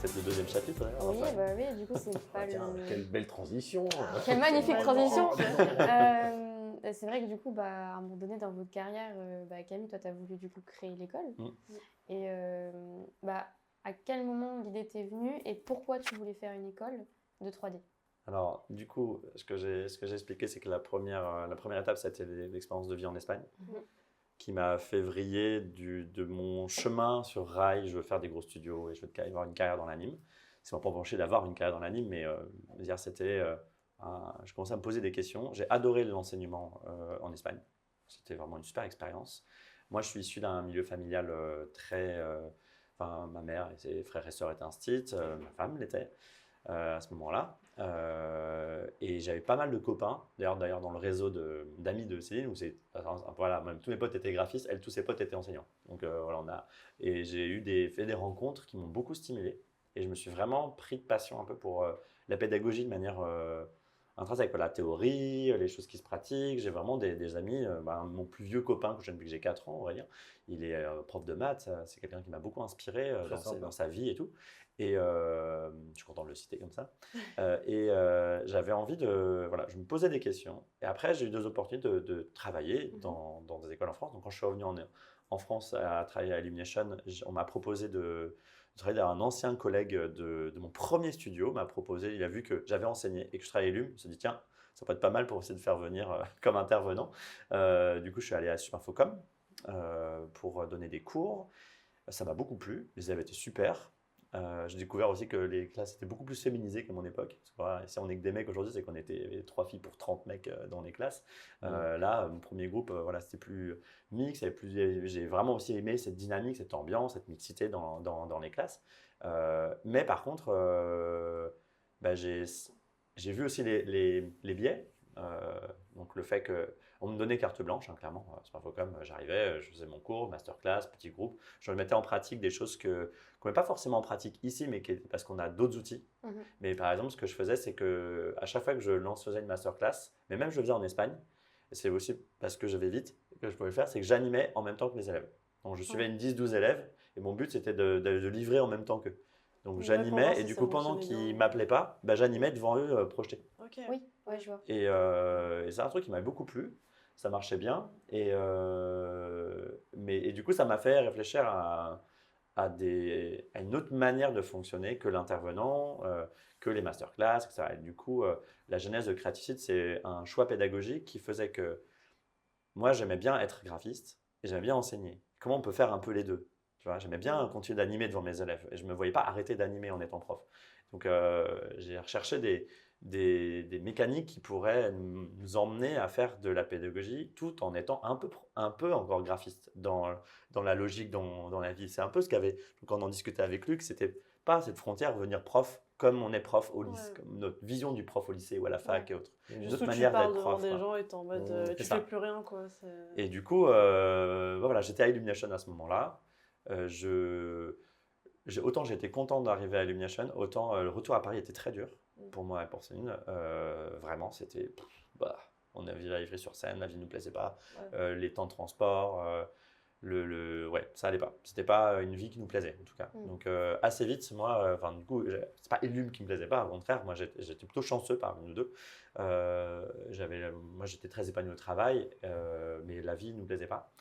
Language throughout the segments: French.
peut-être le deuxième chapitre. Oui, oui, du coup, c'est pas Tiens, le... quelle belle transition. Quelle magnifique transition. transition. C'est vrai que du coup, à un moment donné dans votre carrière, Camille, toi, tu as voulu du coup créer l'école. Et à quel moment l'idée t'est venue et pourquoi tu voulais faire une école de 3D? Alors, du coup, ce que j'ai expliqué, c'est que la première étape, c'était l'expérience de vie en Espagne, qui m'a fait vriller de mon chemin sur rail. Je veux faire des gros studios et je veux avoir une carrière dans l'anime. C'est pas penché d'avoir une carrière dans l'anime, mais je commençais à me poser des questions. J'ai adoré l'enseignement en Espagne. C'était vraiment une super expérience. Moi, je suis issu d'un milieu familial ma mère et ses frères et sœurs étaient instits, ma femme l'était à ce moment-là. Et j'avais pas mal de copains, d'ailleurs dans le réseau d'amis de Céline, où même tous mes potes étaient graphistes, tous ses potes étaient enseignants. Donc et j'ai fait des rencontres qui m'ont beaucoup stimulé. Et je me suis vraiment pris de passion un peu pour la pédagogie de manière intrinsèque, la théorie, les choses qui se pratiquent. J'ai vraiment des amis, mon plus vieux copain que j'ai depuis que j'ai 4 ans, on va dire, il est prof de maths, c'est quelqu'un qui m'a beaucoup inspiré dans sa vie et tout. Et je suis content de le citer comme ça. J'avais envie je me posais des questions. Et après, j'ai eu 2 opportunités de travailler dans des écoles en France. Donc quand je suis revenu en France à travailler à Illumination, on m'a proposé de travailler avec un ancien collègue de mon premier studio. M'a proposé, il a vu que j'avais enseigné et que je travaillais à Illum. Il s'est dit, tiens, ça peut être pas mal pour essayer de faire venir comme intervenant. Du coup, je suis allé à Supinfocom pour donner des cours. Ça m'a beaucoup plu. Les élèves étaient super. J'ai découvert aussi que les classes étaient beaucoup plus féminisées qu'à mon époque. Voilà, si on est que des mecs aujourd'hui, c'est qu'on était 3 filles pour 30 mecs dans les classes. Là, mon premier groupe, c'était plus mix. J'ai vraiment aussi aimé cette dynamique, cette ambiance, cette mixité dans les classes. Mais par contre, j'ai vu aussi les biais. Donc le fait qu'on me donnait carte blanche, clairement, sur Infocom, j'arrivais, je faisais mon cours, masterclass, petit groupe, je mettais en pratique des choses qu'on ne met pas forcément en pratique ici, mais parce qu'on a d'autres outils. Mais par exemple, ce que je faisais, c'est qu'à chaque fois que je faisais une masterclass, mais même je le faisais en Espagne, et c'est aussi parce que je vais vite que je pouvais le faire, c'est que j'animais en même temps que mes élèves. Donc je suivais une 10-12 élèves, et mon but c'était de livrer en même temps qu'eux. Donc j'animais, et du coup pendant qu'ils ne m'appelaient pas, j'animais devant eux projetés. Okay. Oui, ouais, je vois. Et c'est un truc qui m'a beaucoup plu, ça marchait bien. Et du coup, ça m'a fait réfléchir à une autre manière de fonctionner que l'intervenant, que les masterclass, etc. Et du coup, la genèse de Creativity, c'est un choix pédagogique qui faisait que moi, j'aimais bien être graphiste et j'aimais bien enseigner. Comment on peut faire un peu les deux? Tu vois, j'aimais bien continuer d'animer devant mes élèves et je ne me voyais pas arrêter d'animer en étant prof. Donc, j'ai recherché des mécaniques qui pourraient nous emmener à faire de la pédagogie tout en étant un peu encore graphiste dans la logique, dans la vie. C'est un peu ce qu'avait, quand on en discutait avec Luc, c'était pas cette frontière venir prof comme on est prof au lycée, comme notre vision du prof au lycée ou à la fac et autres. Une autre manière d'être prof. Juste où tu parles devant des gens et t'es en mode tu fais plus rien quoi. Et du coup, j'étais à Illumination à ce moment-là. Autant j'étais content d'arriver à Illumination, autant le retour à Paris était très dur pour moi et pour Céline. Vraiment, c'était. On avait à Ivry-sur-Seine, la vie ne nous plaisait pas. Les temps de transport, ça allait pas. C'était pas une vie qui nous plaisait, en tout cas. Donc, assez vite, moi, du coup, c'est pas Illum qui me plaisait pas, au contraire, moi j'étais plutôt chanceux parmi nous deux. Moi, j'étais très épanoui au travail, mais la vie ne nous plaisait pas.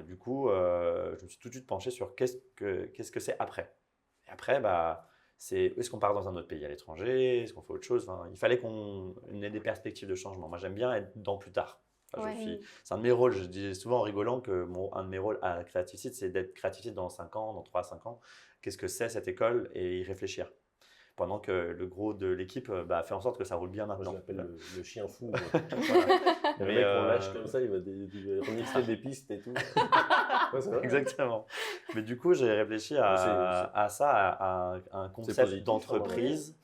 Du coup, je me suis tout de suite penché sur qu'est-ce que c'est après. Et après, est-ce qu'on part dans un autre pays à l'étranger? Est-ce qu'on fait autre chose? Il fallait qu'on ait des perspectives de changement. Moi, j'aime bien être dans plus tard. C'est un de mes rôles. Je dis souvent en rigolant que un de mes rôles à Creativity, c'est d'être Creativity dans 5 ans, dans 3 à 5 ans. Qu'est-ce que c'est cette école et y réfléchir. Pendant que le gros de l'équipe fait en sorte que ça roule bien maintenant. Moi, je l'appelle le chien fou. Le mec, on lâche comme ça, il va remixer des pistes et tout. Exactement. Mais du coup, j'ai réfléchi à un concept d'entreprise.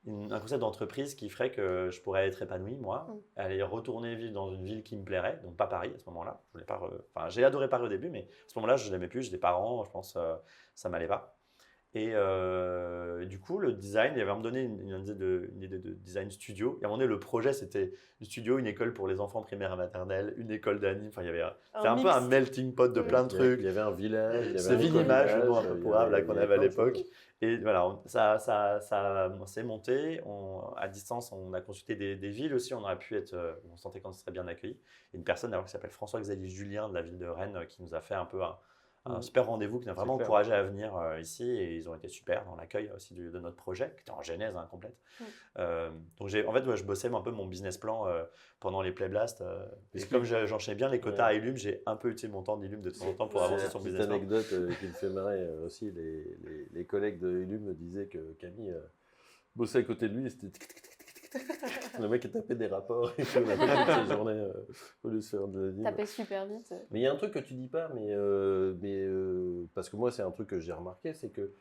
Un concept d'entreprise qui ferait que je pourrais être épanoui, moi, aller retourner vivre dans une ville qui me plairait, donc pas Paris à ce moment-là. Je voulais pas j'ai adoré Paris au début, mais à ce moment-là, je ne l'aimais plus, j'ai des parents, je pense ça ne m'allait pas. Et du coup, le design, il avait me donné une idée de design studio. Et à un moment donné, le projet, c'était une studio, une école pour les enfants primaires et maternelles, une école d'anime. Enfin, c'était un peu un melting pot de plein de trucs. Il y avait un village, il y avait ce Vinimage, le nom un peu pourrable qu'on avait à l'époque. Et voilà, ça s'est monté. À distance, on a consulté des villes aussi. On aurait pu être, on sentait qu'on serait bien accueillis. Une personne qui s'appelle François-Xavier Julien de la ville de Rennes qui nous a fait un peu un super rendez-vous, qui nous a vraiment encouragé à venir ici, et ils ont été super dans l'accueil aussi de notre projet, qui était en genèse complète. Donc en fait, je bossais un peu mon business plan pendant les Playblast. Et comme j'enchaînais bien les quotas à Illum, j'ai un peu utilisé mon temps d'Illum de temps en temps pour avancer sur le business plan. Une anecdote qui me fait marrer aussi, les collègues de Illum me disaient que Camille bossait à côté de lui et c'était le mec qui tapait des rapports et puis on avait toute sa journée au lieu de se faire de la vie. Tapait super vite. Mais il y a un truc que tu dis pas, mais parce que moi c'est un truc que j'ai remarqué, c'est que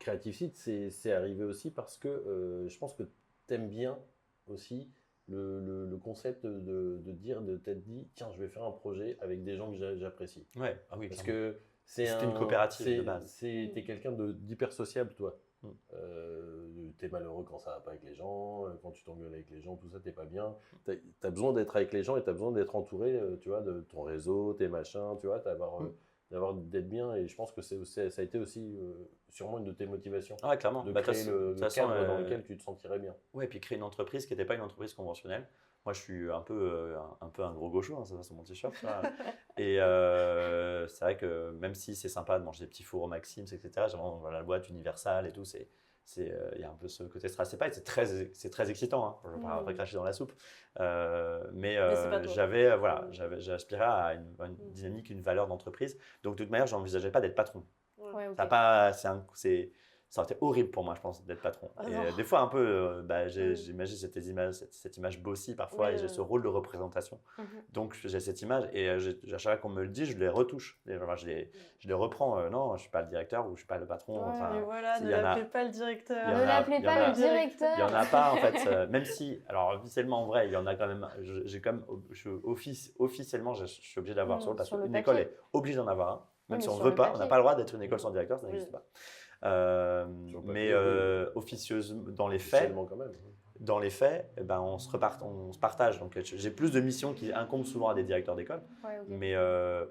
Creative Seed c'est arrivé aussi parce que je pense que tu aimes bien aussi le concept de t'être dit tiens je vais faire un projet avec des gens que j'apprécie. Ouais, ah oui, parce que c'est une coopérative de base. T'es quelqu'un d'hyper sociable toi. T'es malheureux quand ça va pas avec les gens, quand tu t'engueules avec les gens, tout ça, t'es pas bien. T'as besoin d'être avec les gens et t'as besoin d'être entouré, tu vois, de ton réseau, tes machins, tu vois, d'être bien. Et je pense que ça a été aussi sûrement une de tes motivations. Ah, clairement. De créer le cadre dans lequel tu te sentirais bien. Ouais, et puis créer une entreprise qui n'était pas une entreprise conventionnelle. Moi, je suis un peu un gros gaucho, ça va sur mon t-shirt. Et c'est vrai que même si c'est sympa de manger des petits fours au Maxim's, etc., j'ai vraiment la boîte Universal et tout, il y a un peu ce côté stress. C'est très excitant, je ne vais pas cracher dans la soupe. Mais j'aspirais à une dynamique, une valeur d'entreprise. Donc, de toute manière, je n'envisageais pas d'être patron. Ouais, okay. Ça aurait été horrible pour moi, je pense, d'être patron. Et des fois, un peu, j'imagine cette image bossy parfois, et j'ai ce rôle de représentation. Donc, j'ai cette image, et à chaque fois qu'on me le dit, je les retouche. Je les reprends. Non, je ne suis pas le directeur ou je ne suis pas le patron. Mais voilà, ne l'appelez pas le directeur. Ne l'appelez pas le directeur. Il n'y en a pas, en fait. Même si, alors officiellement, en vrai, il y en a quand même. Officiellement, je suis obligé d'avoir ce rôle parce qu'une école est obligée d'en avoir un. Même si on ne veut pas, on n'a pas le droit d'être une école sans directeur, ça n'existe pas. Mais officieusement, dans les faits, on se partage. Donc, j'ai plus de missions qui incombent souvent à des directeurs d'école, mais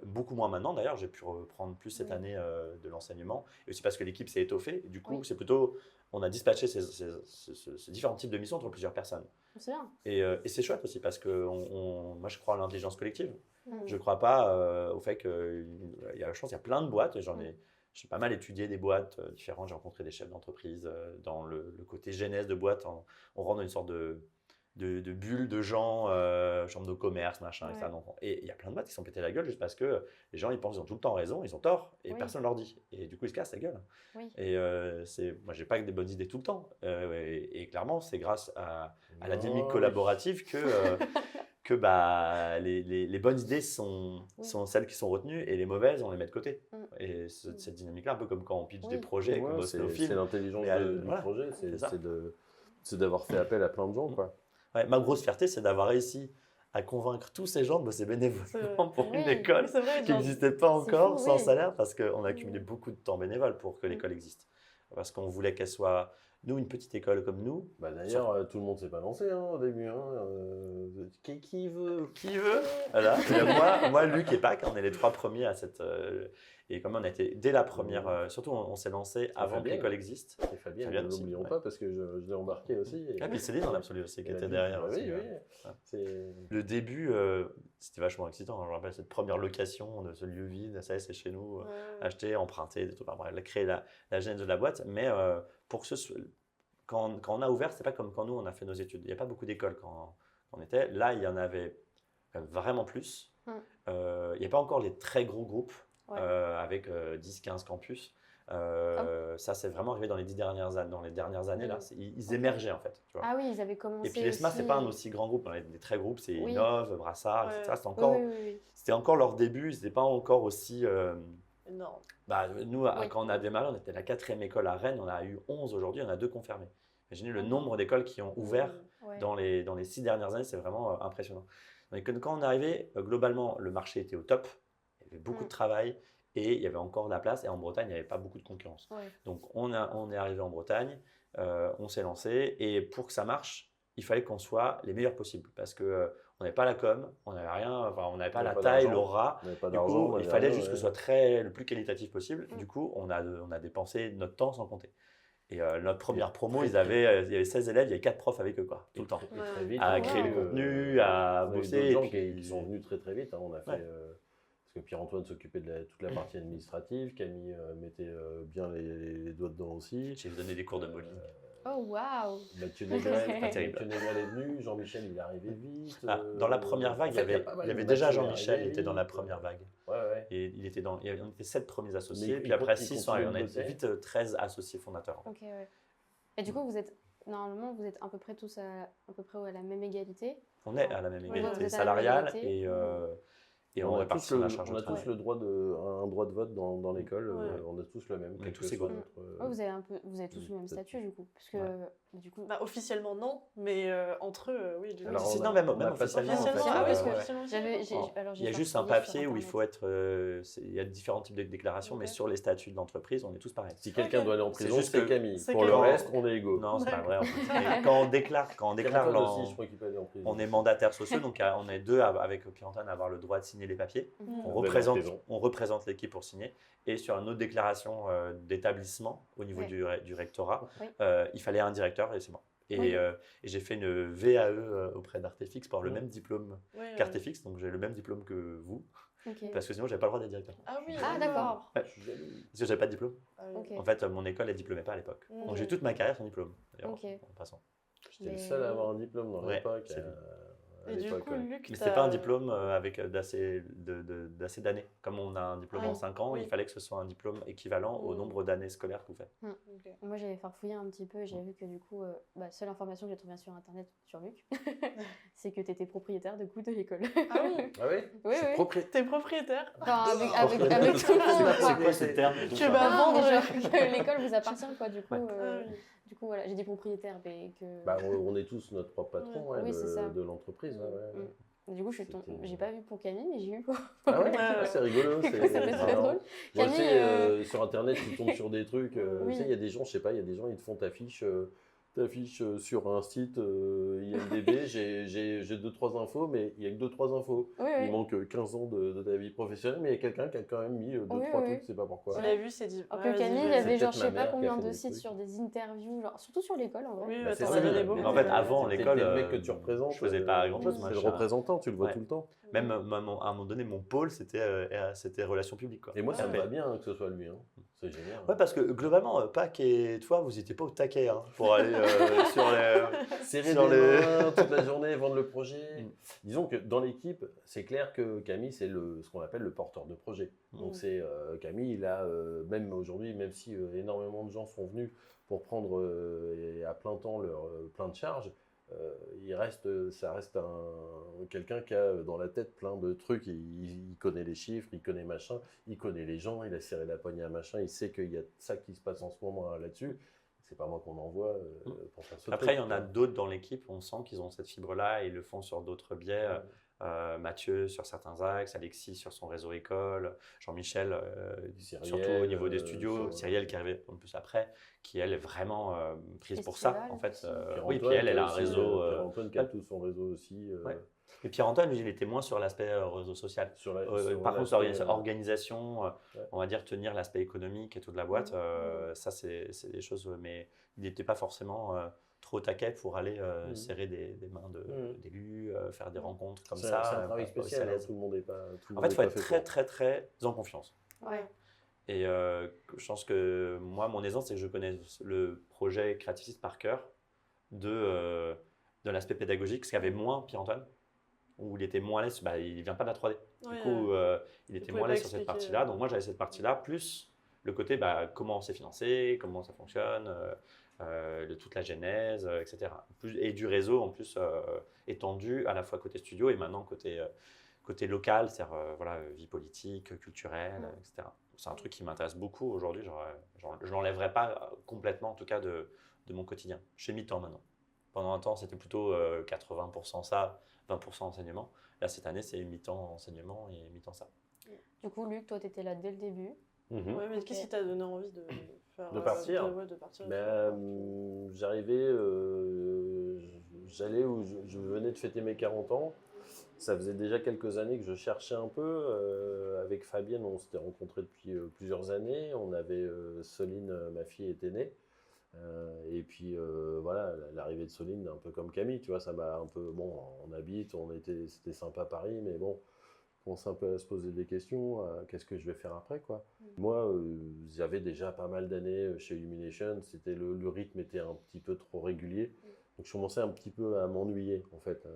beaucoup moins maintenant. D'ailleurs, j'ai pu reprendre plus cette année de l'enseignement, et aussi parce que l'équipe s'est étoffée. Et du coup, c'est plutôt, on a dispatché ces différents types de missions entre plusieurs personnes. C'est bien. Et c'est chouette aussi parce que moi, je crois à l'intelligence collective. Je ne crois pas au fait qu'il y a, je pense, il y a plein de boîtes. J'ai pas mal étudié des boîtes différentes. J'ai rencontré des chefs d'entreprise dans le côté genèse de boîte. On rentre dans une sorte de bulle de gens, chambre de commerce, machin, etc. Et il y a plein de boîtes qui sont pétées la gueule juste parce que les gens ils pensent qu'ils ont tout le temps raison, ils ont tort et personne ne leur dit. Et du coup ils se cassent la gueule. Et moi j'ai pas que des bonnes idées tout le temps. Et clairement c'est grâce à la dynamique collaborative que les bonnes idées sont celles qui sont retenues et les mauvaises on les met de côté. Et cette dynamique là, un peu comme quand on pitch des projets, qu'on bosse au film. C'est l'intelligence du projet, c'est d'avoir fait appel à plein de gens, quoi. Ouais, ma grosse fierté, c'est d'avoir réussi à convaincre tous ces gens de bosser bénévolement pour une école qui n'existait pas encore sans salaire, parce qu'on a accumulé beaucoup de temps bénévole pour que l'école existe. Parce qu'on voulait qu'elle soit, nous, une petite école comme nous. D'ailleurs, tout le monde ne s'est pas lancé au début. Qui veut Voilà. moi, Luc et Pâques, on est les 3 premiers à cette... Et comme on a été dès la première, surtout on s'est lancé avant que l'école existe. Et Fabien, ne l'oublions pas parce que je l'ai embarqué aussi. Et puis Céline en absolu aussi qui était derrière. Oui. Le début, c'était vachement excitant. Je me rappelle cette première location de ce lieu vide, ça c'est chez nous, acheter, emprunter, des trucs. Elle a créé la genèse de la boîte, mais pour que quand on a ouvert, c'est pas comme quand nous on a fait nos études. Il n'y a pas beaucoup d'écoles quand on était. Là, il y en avait vraiment plus. Il n'y a pas encore les très gros groupes. Avec 10-15 campus. Ça, c'est vraiment arrivé dans les 10 dernières années. Dans les dernières années, là, ils émergeaient en fait. Tu vois. Ah oui, ils avaient commencé. Et puis l'ESMA, c'est pas un aussi grand groupe. Les très groupes, c'est Innov, Brassard, etc. C'était encore leur début. Ils n'étaient pas encore aussi. Énorme. Nous, quand on a démarré, on était la 4e école à Rennes. On a eu 11 aujourd'hui, on a 2 confirmés. Imaginez le nombre d'écoles qui ont ouvert dans les 6 dernières années, c'est vraiment impressionnant. Donc, quand on est arrivé, globalement, le marché était au top. Il y avait beaucoup de travail et il y avait encore de la place. Et en Bretagne, il n'y avait pas beaucoup de concurrence. Ouais. Donc, on est arrivé en Bretagne, on s'est lancé. Et pour que ça marche, il fallait qu'on soit les meilleurs possibles. Parce qu'on n'avait pas la com, on n'avait rien, enfin, on n'avait pas la taille, l'aura. Du coup, il fallait juste que ce soit le plus qualitatif possible. Du coup, on a dépensé notre temps sans compter. Et notre première promo, il y avait 16 élèves, il y avait 4 profs avec eux, quoi, tout le temps. Très vite, À créer le contenu, à bosser. Il y a des gens qui sont venus très très vite. Hein. On a fait, parce que Pierre-Antoine s'occupait de toute la partie administrative, Camille mettait bien les doigts dedans aussi. J'ai donné des cours de bowling. Oh waouh! Mathieu Négrel est venu, Jean-Michel il est arrivé vite. Dans la première vague, il y avait déjà Jean-Michel, il était dans la première vague. Ouais. Et on était 7 premiers associés, puis après 6 sont arrivés. On a été vite 13 associés fondateurs. Ok, ouais. Et du coup, normalement, vous êtes à peu près tous à la même égalité. On est à la même égalité Ouais, salariale et on répartit la charge de travail. On a tous un droit de vote dans l'école, on a tous le même. On est tous égaux. Vous avez tous le même statut du coup. Parce que, du coup... officiellement non, mais entre eux, oui. Non, même officiellement. Il y a juste un papier où il faut être. Il y a différents types de déclarations, mais sur les statuts de l'entreprise, on est tous pareils. Si quelqu'un doit aller en prison, juste c'est Camille. Pour le reste, on est égaux. Non, c'est pas vrai. Quand on déclare, on est mandataires sociaux, donc on est 2 avec Pierre-Antoine à avoir le droit de signer les papiers. On représente l'équipe pour signer. Et sur une autre déclaration d'établissement au niveau du rectorat, il fallait un directeur et c'est moi. Et j'ai fait une VAE auprès d'Artefix pour avoir le même diplôme qu'Artefix, donc j'ai le même diplôme que vous. Parce que sinon, je n'avais pas le droit d'être directeur. Ah oui, d'accord. Parce que je n'avais pas de diplôme. En fait, mon école, elle ne diplômait pas à l'époque. Donc j'ai toute ma carrière sans diplôme, d'ailleurs, en passant. J'étais le seul à avoir un diplôme dans l'époque. Et du coup, Luc, mais ce n'était pas un diplôme avec d'assez d'années. Comme on a un diplôme en 5 ans, il fallait que ce soit un diplôme équivalent au nombre d'années scolaires que vous faites. Moi, j'avais farfouillé un petit peu et j'avais vu que du coup, seule information que j'ai trouvée sur Internet sur Luc, c'est que tu étais propriétaire de l'école. Ah oui? Oui. T'es propriétaire? Enfin, avec tout le monde. C'est quoi ce terme? Tu vas vendre que l'école vous appartient, quoi, du coup. Du coup, voilà, j'ai dit propriétaire, mais que... on est tous notre propre patron de l'entreprise. Du coup, j'ai pas vu pour Camille, mais j'ai eu pour... Ah ouais, c'est rigolo. C'était très drôle. Moi, tu sais, sur Internet, tu tombes sur des trucs. Tu sais, il y a des gens, je sais pas, il y a des gens, ils te font ta fiche sur un site IMDb, j'ai 2-3 infos, mais il n'y a que 2-3 infos. Il manque 15 ans de ta vie professionnelle, mais il y a quelqu'un qui a quand même mis 2-3 trucs, je sais pas pourquoi. Tu l'as vu, c'est dit. Alors que Camille, il y avait genre, je sais pas combien de sites sur des interviews, genre, surtout sur l'école en vrai. Oui, c'est t'en ça. avais beaucoup. En fait, avant l'école, le mec que tu représentes, je faisais pas grand chose. C'est le représentant, tu le vois tout le temps. Même à un moment donné, mon pôle, c'était relations publiques. Quoi. Et moi, ça me va bien que ce soit lui. C'est génial. Ouais, parce que globalement, Pâques et toi, vous n'étiez pas au taquet pour aller sur les. Serrer les mains toute la journée, vendre le projet. Disons que dans l'équipe, c'est clair que Camille, c'est ce qu'on appelle le porteur de projet. Donc, Camille, il a, même aujourd'hui, même si énormément de gens sont venus pour prendre à plein temps leur plein de charges, ça reste quelqu'un qui a dans la tête plein de trucs. Il connaît les chiffres, il connaît machin, il connaît les gens, il a serré la poignée à machin, il sait qu'il y a ça qui se passe en ce moment là-dessus. C'est pas moi qu'on envoie pour faire ce truc. Après, il y en a d'autres dans l'équipe, on sent qu'ils ont cette fibre-là et ils le font sur d'autres biais. Mathieu sur certains axes, Alexis sur son réseau école, Jean-Michel surtout au niveau des studios, Cyrielle qui est arrivée un peu plus après, qui elle est vraiment prise pour ça en fait. Oui, puis elle a un réseau. Pierre-Antoine qui a tout son réseau aussi. Et Pierre-Antoine, lui, il était moins sur l'aspect réseau social. Par contre, sur organisation, on va dire tenir l'aspect économique et tout de la boîte, ça c'est des choses, mais il n'était pas forcément trop taquet pour aller serrer des mains d'élus, faire des rencontres comme ça. C'est un travail spécial, tout le monde n'est pas. En fait, il faut être très, très, très en confiance. Ouais. Et je pense que moi, mon aisance, c'est que je connais le projet Creativist par cœur de l'aspect pédagogique, ce qu'avait moins Pierre-Antoine, où il était moins à l'aise. Il ne vient pas de la 3D. Du coup, il était moins à l'aise sur cette partie-là. Donc moi, j'avais cette partie-là, plus le côté comment c'est financé, comment ça fonctionne. De toute la genèse, etc. Et du réseau en plus étendu à la fois côté studio et maintenant côté local, c'est-à-dire vie politique, culturelle, etc. C'est un truc qui m'intéresse beaucoup aujourd'hui. Je ne l'enlèverai pas complètement, en tout cas, de mon quotidien. Je fais mi-temps maintenant. Pendant un temps, c'était plutôt 80% ça, 20% enseignement. Là, cette année, c'est mi-temps enseignement et mi-temps ça. Du coup, Luc, toi, tu étais là dès le début. Ouais, mais qu'est-ce qui t'a donné envie de faire De partir. de partir J'arrivais, j'allais où je venais de fêter mes 40 ans. Ça faisait déjà quelques années que je cherchais un peu. Avec Fabienne, on s'était rencontrés depuis plusieurs années. On avait Soline, ma fille, était née. Et puis voilà, l'arrivée de Soline, un peu comme Camille, tu vois, ça m'a un peu. Bon, on habite, c'était sympa à Paris, mais bon, on commence un peu à se poser des questions. Qu'est-ce que je vais faire après, quoi. Moi, j'avais déjà pas mal d'années chez Illumination. Le rythme était un petit peu trop régulier. Donc je commençais un petit peu à m'ennuyer, en fait.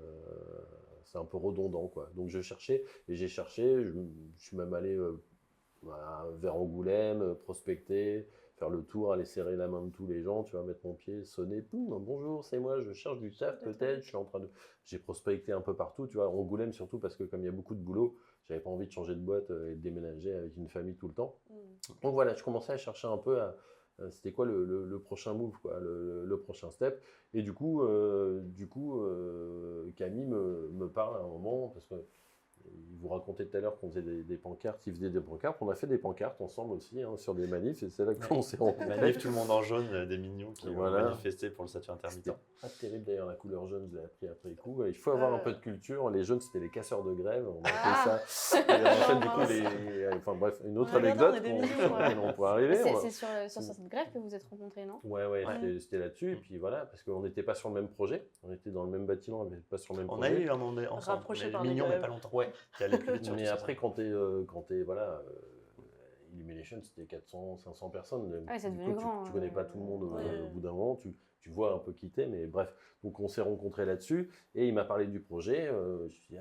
C'est un peu redondant, quoi. Donc je cherchais, et j'ai cherché. Je suis même allé vers Angoulême, prospecter, faire le tour, aller serrer la main de tous les gens, tu vois, mettre mon pied, sonner, poum, bonjour, c'est moi, je cherche du taf peut-être, je suis en train de... J'ai prospecté un peu partout, tu vois, Angoulême surtout parce que comme il y a beaucoup de boulot, j'avais pas envie de changer de boîte et de déménager avec une famille tout le temps. Donc voilà, je commençais à chercher un peu c'était quoi le prochain move, quoi, le prochain step. Et du coup, Camille me parle à un moment, parce que il vous racontait tout à l'heure qu'on faisait des pancartes, il faisait des pancartes, on a fait des pancartes ensemble aussi sur des manifs, et c'est là qu'on s'est rencontrés. Manif, tout le monde en jaune, des mignons qui ont manifesté pour le statut intermittent. C'était pas terrible d'ailleurs la couleur jaune, je l'ai appris après coup. Il faut avoir un peu de culture, les jaunes c'était les casseurs de grève, on a fait ça. Et en fait du coup, enfin bref, une autre anecdote, on pourrait arriver. C'est sur cette grève que vous êtes rencontrés, non? Ouais. C'était là-dessus, et puis voilà, parce qu'on n'était pas sur le même projet, on était dans le même bâtiment, mais pas sur le même projet. On a eu un moment ensemble, rapproché par mignon mais pas longtemps. Ouais. Mais après, quand t'es voilà, Illumination, c'était 400, 500 personnes. C'est devenu grand. Tu connais pas tout le monde au bout d'un moment, tu vois un peu quitter, mais bref. Donc on s'est rencontrés là-dessus, et il m'a parlé du projet. Je me suis dit,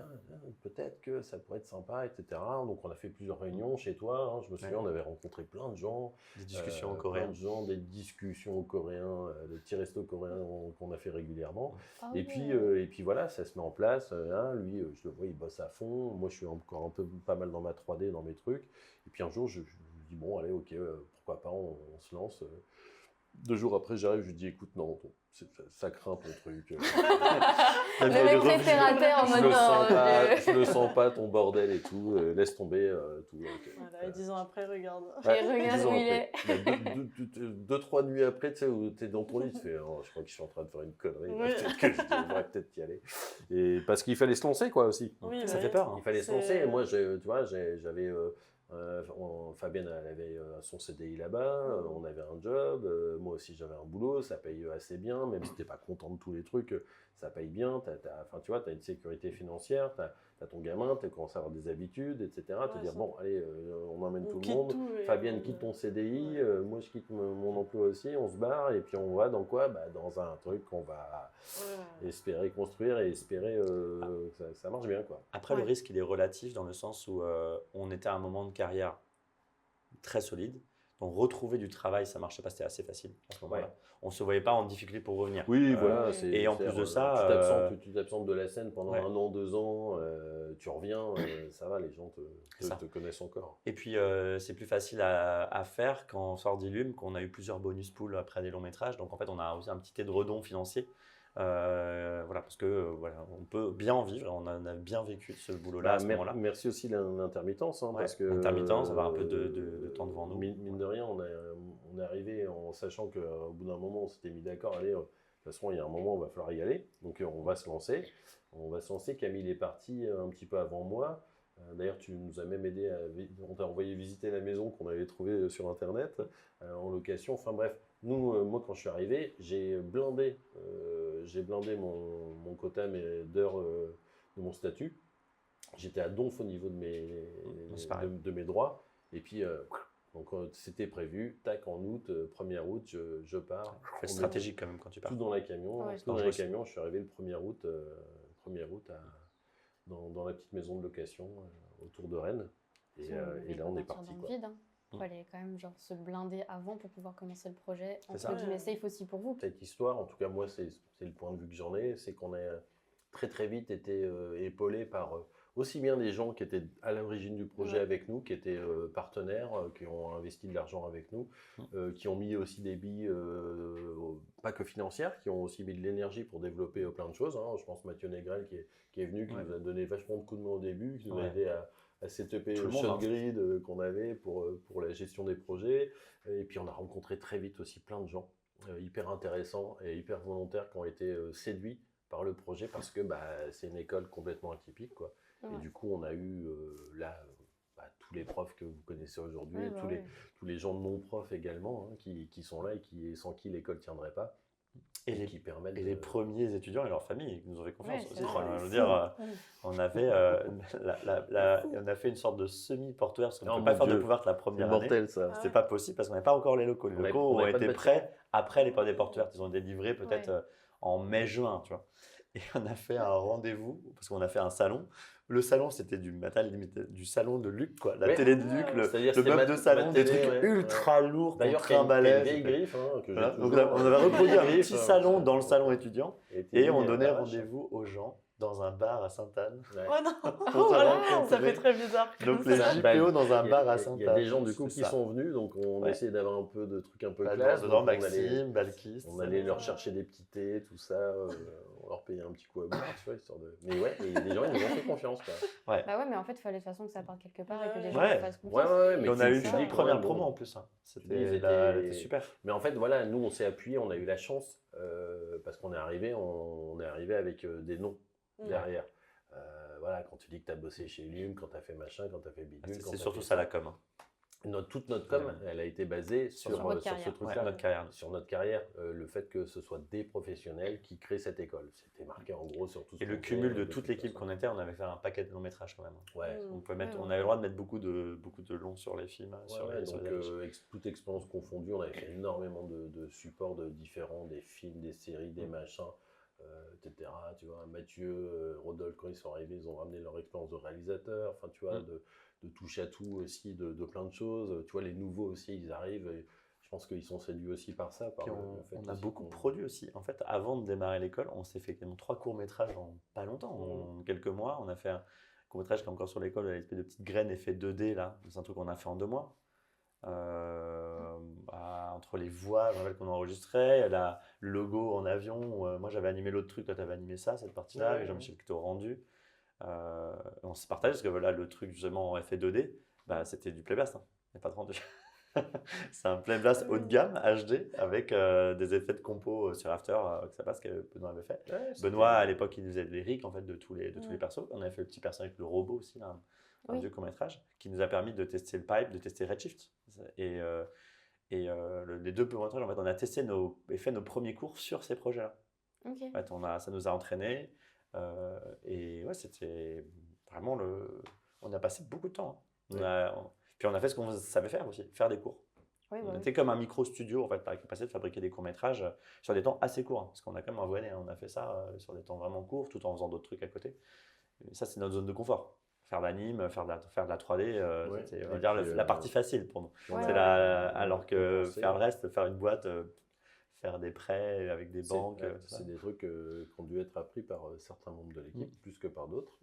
peut-être que ça pourrait être sympa, etc. Donc on a fait plusieurs réunions chez toi. Je me souviens, on avait rencontré plein de gens. Des discussions en coréen. Plein de gens, des discussions en coréen, des petits restos coréens qu'on a fait régulièrement. Et puis voilà, ça se met en place. Lui, je le vois, il bosse à fond. Moi, je suis encore pas mal dans ma 3D, dans mes trucs. Et puis un jour, je dis, bon, allez, ok, pourquoi pas, on se lance. 2 jours après, j'arrive, je lui dis, écoute, non, ça craint ton truc. Le mec référateur en mode non. Je le sens pas, ton bordel et tout, laisse tomber tout. Voilà, et 10 ans après, regarde. Et regarde où il est. 2-3 nuits après, tu sais, où tu es dans ton lit, tu fais, je crois que je suis en train de faire une connerie, peut-être que je devrais peut-être y aller. Et parce qu'il fallait se lancer, quoi, aussi. Oui, ça fait peur. Il fallait se lancer, et moi, tu vois, j'avais... Fabienne elle avait son CDI là-bas, on avait un job, moi aussi j'avais un boulot, ça paye assez bien, même si t'es pas content de tous les trucs, ça paye bien, tu vois, t'as une sécurité financière, t'as ton gamin, tu commences à avoir des habitudes, etc. Te dire, bon, allez, on emmène tout le monde, Fabienne quitte ton CDI, moi je quitte mon emploi aussi, on se barre, et puis on va dans quoi? Dans un truc qu'on va espérer construire et espérer que ça marche bien, quoi. Après, le risque, il est relatif dans le sens où on était à un moment de carrière très solide. Donc, retrouver du travail, ça marchait pas, c'était assez facile à ce moment-là. On ne se voyait pas en difficulté pour revenir. Oui, voilà. Et en plus de ça... Tu t'absentes de la scène pendant 1 an, 2 ans, tu reviens, ça va, les gens te connaissent encore. Et puis, c'est plus facile à faire quand on sort d'Illum, qu'on a eu plusieurs bonus pools après des longs métrages. Donc, en fait, on a aussi un petit édredon financier. Voilà, parce que on peut bien en vivre, on a bien vécu ce boulot-là à ce moment-là. Merci aussi l'intermittence, parce que l'intermittence, avoir un peu de temps devant nous. Mine de rien, on est arrivé en sachant qu'au bout d'un moment, on s'était mis d'accord, allez, de toute façon, il y a un moment, il va falloir y aller, donc on va se lancer. Camille est parti un petit peu avant moi. D'ailleurs, tu nous as même aidé, on t'a envoyé visiter la maison qu'on avait trouvée sur Internet, en location. Enfin bref, moi quand je suis arrivé, j'ai blindé mon quota d'heures de mon statut. J'étais à donf au niveau de mes droits. Et puis, donc c'était prévu, tac, en août, 1er août, je pars. C'est stratégique quand même quand tu pars. Tout dans la camion. Je suis arrivé le 1er août, dans la petite maison de location autour de Rennes. Et là, on est parti. Il fallait quand même se blinder avant pour pouvoir commencer le projet. Entre guillemets, safe aussi pour vous. Cette histoire, en tout cas moi, c'est le point de vue que j'en ai, c'est qu'on a très très vite été épaulé par aussi bien des gens qui étaient à l'origine du projet avec nous, qui étaient partenaires, qui ont investi de l'argent avec nous, qui ont mis aussi des billes, pas que financières, qui ont aussi mis de l'énergie pour développer plein de choses. Je pense Mathieu Négrel qui est venu, qui nous a donné vachement de coups de main au début, qui nous a aidé setuper le ShotGrid qu'on avait pour la gestion des projets. Et puis on a rencontré très vite aussi plein de gens hyper intéressants et hyper volontaires qui ont été séduits par le projet parce que c'est une école complètement atypique, quoi. Et du coup, on a eu tous les profs que vous connaissez aujourd'hui, tous les gens non profs également, hein, qui sont là et sans qui l'école ne tiendrait pas. Qui permettent les premiers étudiants et leurs familles qui nous ont fait confiance aussi. Je veux dire, on avait on a fait une sorte de semi-porte ouverte parce qu'on ne pouvait pas faire de découverte la première année. Mortel, ça. C'était pas possible parce qu'on n'avait pas encore les locaux. Les locaux ont été prêts après les portes ouvertes. Ils ont été livrés peut-être en mai-juin, tu vois. Et on a fait un rendez-vous parce qu'on a fait un salon. Le salon, c'était du salon de Luc, quoi. La télé de Luc, le meuble de salon, des trucs ultra lourds qu'on trimballait. D'ailleurs, griffe, donc on avait reproduit un petit salon dans le salon étudiant et on donnait rendez-vous aux gens dans un bar à Sainte-Anne. Oh non, ça fait très bizarre. Donc les JPO dans un bar à Sainte-Anne. Il y a des gens du coup qui sont venus, donc on essayait d'avoir un peu de trucs un peu classe. Dedans, Maxime, Balkis. On allait leur chercher des petits thés, tout ça. On leur payait un petit coup à boire, tu vois, histoire de... Mais ouais, il y a des gens qui nous ont fait confiance, quoi. Ouais. Bah ouais, mais en fait, il fallait de toute façon que ça parte quelque part et que les gens fassent confiance. Mais on a eu une première promo en plus. C'était super. Mais en fait, voilà, nous, on s'est appuyé, on a eu la chance, parce qu'on est arrivé avec des noms derrière. Voilà, quand tu dis que tu as bossé chez Lume, quand tu as fait machin, quand tu as fait bidule. C'est surtout ça la com. Toute notre com, elle a été basée sur ce truc-là, sur notre carrière, le fait que ce soit des professionnels qui créent cette école. C'était marqué en gros sur tout. Et le cumul de toute l'équipe qu'on était, on avait fait un paquet de longs métrages quand même. Ouais. On avait le droit de mettre beaucoup de longs sur les films. Toute expérience confondue, on avait fait énormément de supports différents, des films, des séries, des machins. Etc. Tu vois, Mathieu, Rodolphe, quand ils sont arrivés, ils ont ramené leur expérience de réalisateur. Enfin, tu vois, de touche à tout aussi, de plein de choses. Tu vois, les nouveaux aussi, ils arrivent. Et je pense qu'ils sont séduits aussi par ça. On a beaucoup produit aussi. En fait, avant de démarrer l'école, on s'est fait 3 courts-métrages en pas longtemps, en quelques mois. On a fait un court-métrage qui est encore sur l'école, l'espèce de petite graine effet 2D là. C'est un truc qu'on a fait en 2 mois. Entre les voix qu'on enregistrait, le logo en avion, moi j'avais animé l'autre truc, toi t'avais animé ça, cette partie-là, et Jean-Michel Quito rendu. On s'est partagé parce que voilà, le truc justement en effet 2D, c'était du playblast, il n'y a pas de rendu. C'est un playblast haut de gamme HD avec des effets de compo sur After que ça passe, que Benoît avait fait. Benoît à l'époque il nous faisait les lyriques en fait de tous les persos. On avait fait le petit personnage avec le robot aussi là. Un vieux court-métrage qui nous a permis de tester le pipe, de tester Redshift. Et les 2 courts-métrages, en fait, on a testé et fait nos premiers cours sur ces projets-là. En fait, ça nous a entraînés. Et ouais, c'était vraiment on a passé beaucoup de temps. Puis on a fait ce qu'on savait faire aussi, faire des cours. On était comme un micro-studio, en fait, par capacité de fabriquer des courts-métrages sur des temps assez courts. Parce qu'on a quand même envoyé, on a fait ça sur des temps vraiment courts, tout en faisant d'autres trucs à côté. Et ça, c'est notre zone de confort. Faire de l'anime, faire de la 3D, c'était on va dire, la partie facile pour nous. Alors que faire le reste, faire une boîte, faire des prêts avec des banques. C'est des trucs qui ont dû être appris par certains membres de l'équipe, plus que par d'autres,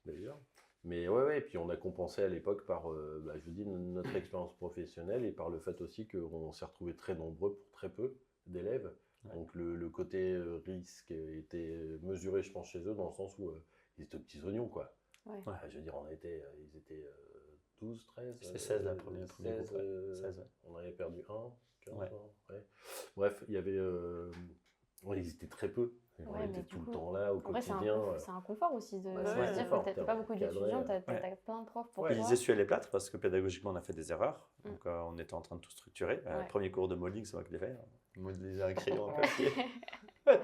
d'ailleurs. Mais et puis on a compensé à l'époque par, je vous dis, notre expérience professionnelle et par le fait aussi qu'on s'est retrouvés très nombreux pour très peu d'élèves. Donc le côté risque était mesuré, je pense, chez eux, dans le sens où ils étaient aux petits oignons, quoi. Je veux dire, ils étaient 12, 13. C'était 16 la première 16, groupe. 16, on avait perdu 15 ans. Bref, il y avait. Ils étaient très peu. On était tout le temps là, au quotidien. C'est un confort aussi de se dire que tu n'as pas beaucoup d'étudiants, tu as plein de profs pour toi. Ils essuyaient les plâtres parce que pédagogiquement, on a fait des erreurs. Donc, on était en train de tout structurer. Le premier cours de modeling, c'est moi qui l'ai fait. Modéliser un crayon en papier.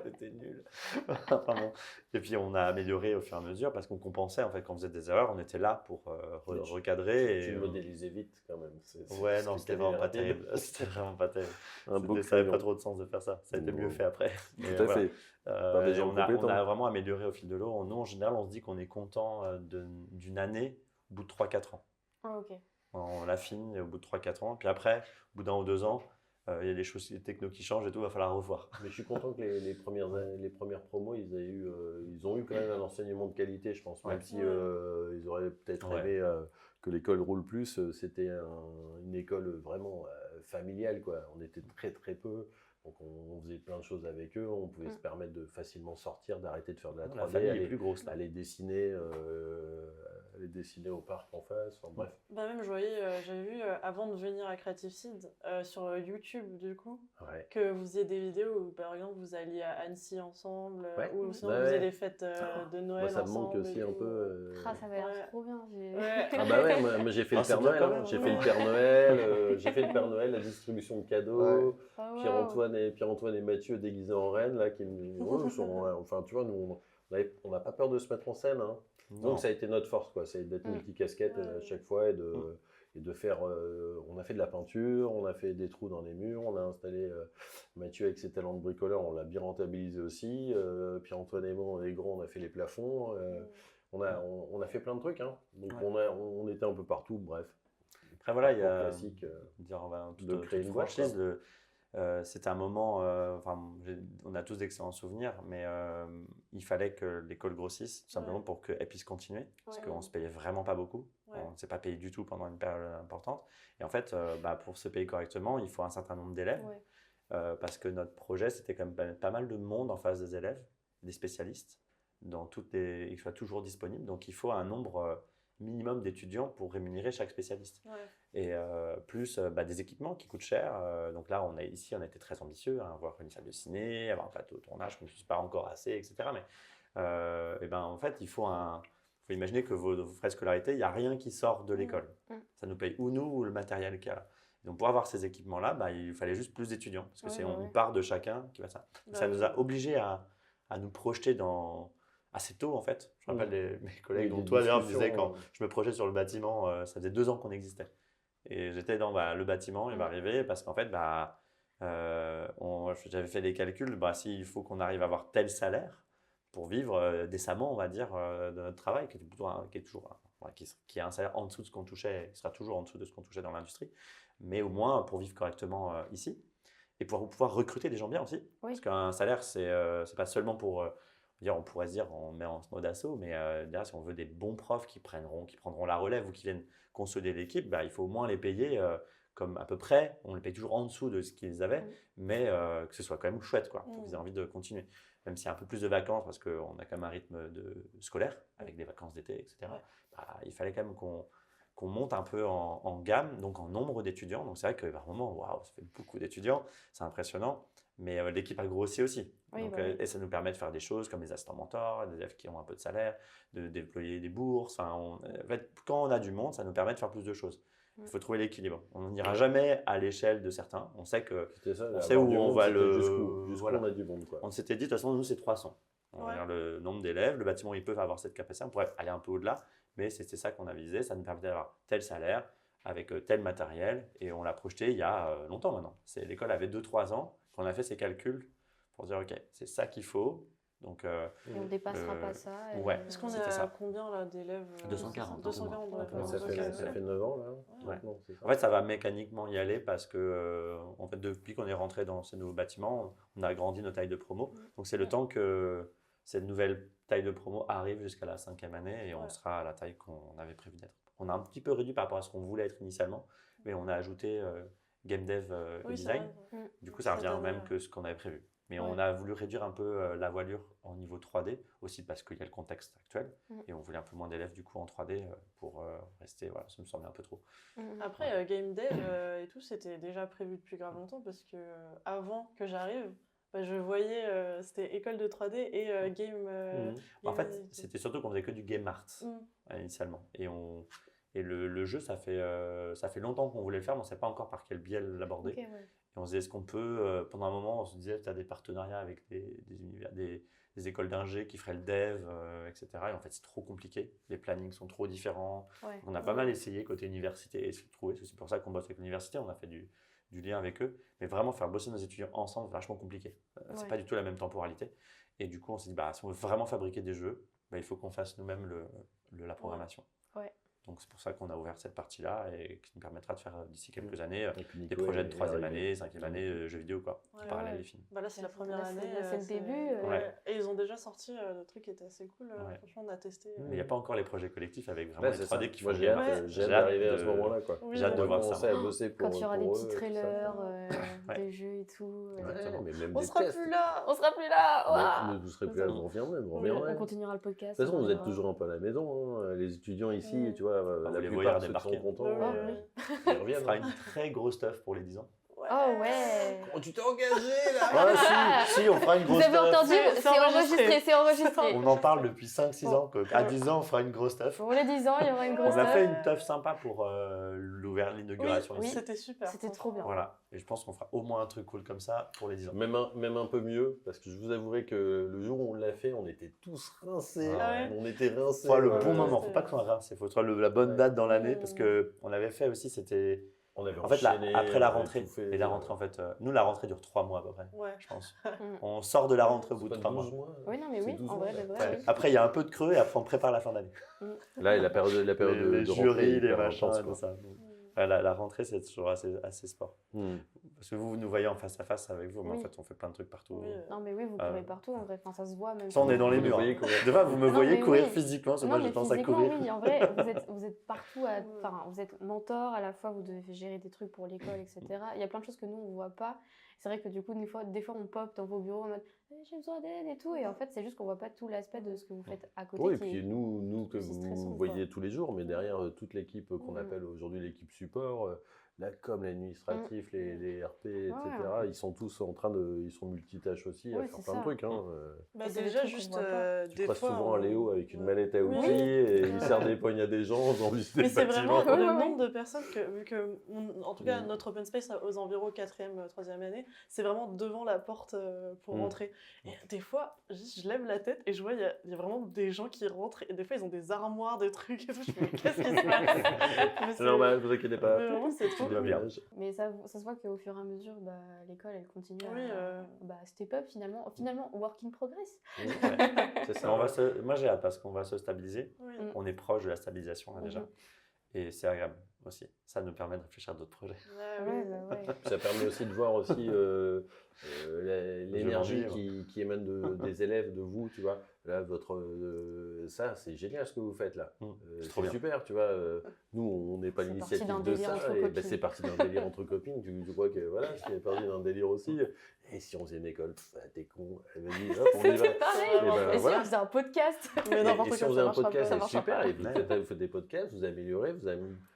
C'était nul. Enfin bon. Et puis on a amélioré au fur et à mesure parce qu'on compensait en fait quand on faisait des erreurs, on était là pour recadrer. Tu modélisais vite quand même. Non, c'était vraiment pas terrible. C'était vraiment pas terrible. Ça n'avait pas trop de sens de faire ça. Ça a été mieux fait après. Tout à fait. On a vraiment amélioré au fil de l'eau. Nous en général, on se dit qu'on est content d'une année au bout de 3-4 ans. On l'affine au bout de 3-4 ans. Puis après, au bout d'1 ou 2 ans, il y a des choses, des technos qui changent et tout, il va falloir revoir. Mais je suis content que les premières promos, ils ont eu quand même un enseignement de qualité, je pense. Même si ils auraient peut-être rêvé que l'école roule plus, c'était une école vraiment familiale, quoi. On était très très peu, donc on faisait plein de choses avec eux, on pouvait se permettre de facilement sortir, d'arrêter de faire de la 3D, famille est plus grosse, aller dessiner aller dessiner au parc en face. Enfin, bref. Bah même, j'avais vu avant de venir à Creative Seed sur YouTube du coup, que vous faisiez des vidéos où par exemple vous alliez à Annecy ensemble, ou sinon vous faisiez les fêtes de Noël ça me ensemble. manque aussi un peu. Ça va être trop bien. Ah bah ouais, moi j'ai fait le Père Noël, j'ai fait le Père Noël, j'ai fait le Père Noël, la distribution de cadeaux, Pierre-Antoine et Mathieu déguisés en reine là, enfin tu vois, nous on n'a pas peur de se mettre en scène, hein. Donc ça a été notre force, quoi, c'est d'être multicasquette à chaque fois et de faire. On a fait de la peinture, on a fait des trous dans les murs, on a installé Mathieu avec ses talents de bricoleur, on l'a bien rentabilisé aussi. Pierre-Antoine et moi, on est grands, on a fait les plafonds. On a fait plein de trucs, hein. Donc on était un peu partout, bref. Après voilà, il y a classique de créer une franchise. C'était un moment, on a tous d'excellents souvenirs, mais il fallait que l'école grossisse tout simplement pour qu'elle puisse continuer, parce qu'on ne se payait vraiment pas beaucoup, on ne s'est pas payé du tout pendant une période importante. Et en fait, pour se payer correctement, il faut un certain nombre d'élèves, parce que notre projet, c'était quand même pas mal de monde en face des élèves, des spécialistes, ils soient toujours disponibles, donc il faut un nombre minimum d'étudiants pour rémunérer chaque spécialiste. Et plus des équipements qui coûtent cher. Donc là, on a été très ambitieux, avoir une salle de ciné, avoir un plateau de tournage, je ne suis pas encore assez, etc. Mais en fait, il faut imaginer que vos frais de scolarité, il n'y a rien qui sort de l'école. Ça nous paye ou nous ou le matériel qu'il y a là. Donc pour avoir ces équipements-là, il fallait juste plus d'étudiants, parce que c'est une part de chacun qui va ça. Donc, ça nous a obligés à nous projeter assez tôt en fait. Je me rappelle mes collègues, dont toi d'ailleurs me disaient quand je me projetais sur le bâtiment, ça faisait 2 ans qu'on existait. Et j'étais dans le bâtiment, il va arriver parce qu'en fait, j'avais fait des calculs, s'il faut qu'on arrive à avoir tel salaire pour vivre décemment, on va dire, de notre travail, qui est un salaire en dessous de ce qu'on touchait, qui sera toujours en dessous de ce qu'on touchait dans l'industrie, mais au moins pour vivre correctement ici et pour pouvoir recruter des gens bien aussi. Parce qu'un salaire, c'est pas seulement pour... on pourrait se dire, on met en mode assaut, mais derrière, si on veut des bons profs qui prendront la relève ou qui viennent consolider l'équipe, il faut au moins les payer comme à peu près, on les paye toujours en dessous de ce qu'ils avaient, mais que ce soit quand même chouette, pour qu'ils aient envie de continuer. Même s'il y a un peu plus de vacances, parce qu'on a quand même un rythme scolaire, avec des vacances d'été, etc., il fallait quand même qu'on monte un peu en gamme, donc en nombre d'étudiants. Donc c'est vrai qu'à un moment, waouh, ça fait beaucoup d'étudiants, c'est impressionnant. Mais l'équipe a grossi aussi. Et ça nous permet de faire des choses comme les assistants mentors, des élèves qui ont un peu de salaire, de déployer des bourses. En fait, quand on a du monde, ça nous permet de faire plus de choses. Il faut trouver l'équilibre. On n'ira jamais à l'échelle de certains. On sait où on va jusqu'où on a du monde, quoi. On s'était dit, de toute façon, nous, c'est 300. On regarde le nombre d'élèves. Le bâtiment, ils peuvent avoir cette capacité. On pourrait aller un peu au-delà. Mais c'était ça qu'on a visé. Ça nous permet d'avoir tel salaire avec tel matériel. Et on l'a projeté il y a longtemps maintenant. L'école avait 2-3 ans. On a fait ces calculs pour dire, OK, c'est ça qu'il faut. Donc, et on ne dépassera pas ça. Est-ce qu'on est à combien là, d'élèves 240. 240, ça fait 9 ans là. Maintenant, en fait, ça va mécaniquement y aller parce que en fait, depuis qu'on est rentré dans ces nouveaux bâtiments, on a agrandi nos tailles de promo. Donc, c'est le temps que cette nouvelle taille de promo arrive jusqu'à la 5e année et on sera à la taille qu'on avait prévu d'être. On a un petit peu réduit par rapport à ce qu'on voulait être initialement, mais on a ajouté game dev et design. Du coup, ça revient même que ce qu'on avait prévu. Mais on a voulu réduire un peu la voilure au niveau 3D, aussi parce qu'il y a le contexte actuel. Et on voulait un peu moins d'élèves du coup en 3D pour rester, ça me semblait un peu trop. Après, game dev et tout, c'était déjà prévu depuis grave longtemps parce que avant que j'arrive, je voyais, c'était école de 3D et game... En fait, c'était surtout qu'on faisait que du game art initialement. Et le jeu, ça fait longtemps qu'on voulait le faire, mais on ne sait pas encore par quel biais l'aborder. Et on se disait, est-ce qu'on peut, pendant un moment, on se disait, tu as des partenariats avec des écoles d'ingé qui feraient le dev, etc. Et en fait, c'est trop compliqué. Les plannings sont trop différents. On a pas mal essayé côté université et essayer de trouver. C'est pour ça qu'on bosse avec l'université. On a fait du lien avec eux. Mais vraiment, faire bosser nos étudiants ensemble, c'est vachement compliqué. C'est pas du tout la même temporalité. Et du coup, on s'est dit, si on veut vraiment fabriquer des jeux, il faut qu'on fasse nous-mêmes la programmation. Donc c'est pour ça qu'on a ouvert cette partie-là et qui nous permettra de faire d'ici quelques années des projets de 3e année, 5e année, jeux vidéo en parallèle des films. Là c'est la première année. C'est le début. Et ils ont déjà sorti le truc qui était assez cool. Franchement on a testé. Mais il n'y a pas encore les projets collectifs avec vraiment les 3D qui font. J'ai hâte d'arriver à ce moment-là. J'ai hâte de voir ça. À bosser pour quand il y aura des petits trailers. des jeux et tout. Mais même on des sera tests. plus là. On sera plus là. Vous ne serez plus là, vous reviendrez. On continuera le podcast. De toute façon, vous êtes toujours un peu à la maison. Hein. Les étudiants ici, tu vois, la plupart ceux qui sont contents, ils On reviennent. fera une très grosse stuff pour les 10 ans. Oh ouais. Oh, tu t'es engagé là. Si, on fera une grosse Vous avez stuff. entendu, c'est enregistré. On en parle depuis 5-6 ans. À 10 ans, on fera une grosse stuff. Pour les 10 ans, il y aura une grosse On a stuff. fait une stuff sympa pour l'inauguration Oui, ici. c'était super. C'était trop bien. Voilà. Et je pense qu'on fera au moins un truc cool comme ça pour les 10 ans. Même un peu mieux, parce que je vous avouerai que le jour où on l'a fait, on était tous rincés. On était rincés. Faut le bon moment, faut pas qu'on soit rincé. Faut trouver la bonne date dans l'année, parce qu'on avait fait aussi, c'était. On avait en fait, après la rentrée, fait, et la rentrée, en fait, nous, la rentrée dure 3 mois à peu près, je pense. Mm. On sort de la rentrée au bout de 3 mois. Oui, non, mais oui, en vrai, de vrai. Oui. Après, il y a un peu de creux et après, on prépare la fin d'année. Là, la période les de jurys, rentrée, les machins, intense, tout ça. La rentrée, c'est toujours assez sport. Parce que vous nous voyez en face à face avec vous, mais en fait, on fait plein de trucs partout. Non, mais oui, vous courez partout, en vrai. Enfin, ça se voit même. Ça, on est dans les murs. Vous me voyez courir physiquement, moi, j'ai tendance à courir. Oui, en vrai, vous êtes partout. Enfin, vous êtes mentor, à la fois, vous devez gérer des trucs pour l'école, etc. Il y a plein de choses que nous, on ne voit pas. C'est vrai que du coup, des fois, on pop dans vos bureaux en mode j'ai besoin d'aide et tout. Et en fait, c'est juste qu'on ne voit pas tout l'aspect de ce que vous faites à côté. Oui, et puis nous que vous voyez tous les jours, mais derrière toute l'équipe qu'on appelle aujourd'hui l'équipe support, la com, l'administratif, les RP, etc., ils sont tous en train ils sont multitâches aussi à faire plein de trucs. Hein. Déjà, juste tu croises souvent un Léo avec une mallette à outils et il sert des poignes à des gens dans le Mais c'est vraiment le nombre de personnes vu que, en tout cas, notre open space aux environs 4e, 3e année, c'est vraiment devant la porte pour rentrer. Et des fois, je lève la tête et je vois, il y a vraiment des gens qui rentrent et des fois, ils ont des armoires, des trucs et tout. Je me dis, qu'est-ce qui se passe? C'est normal, ne vous inquiétez pas. Vraiment, c'est trop bien. Mais ça se voit qu'au fur et à mesure, l'école, elle continue à step up finalement, work in progress. C'est ça. Moi, j'ai hâte parce qu'on va se stabiliser. On est proche de la stabilisation là, déjà. Et c'est agréable aussi. Ça nous permet de réfléchir à d'autres projets. Ça permet aussi de voir aussi l'énergie qui émane des élèves, de vous, tu vois. Là, ça, c'est génial ce que vous faites là. C'est super, tu vois. Nous, on n'est pas l'initiative de ça. C'est parti d'un délire entre copines. Tu crois que voilà, c'est parti d'un délire aussi. Et si on faisait une école, t'es con. Vas-y, hop, on y va. Et si on faisait un podcast? Et si on faisait un podcast, c'est super. Et vous faites des podcasts, vous améliorez,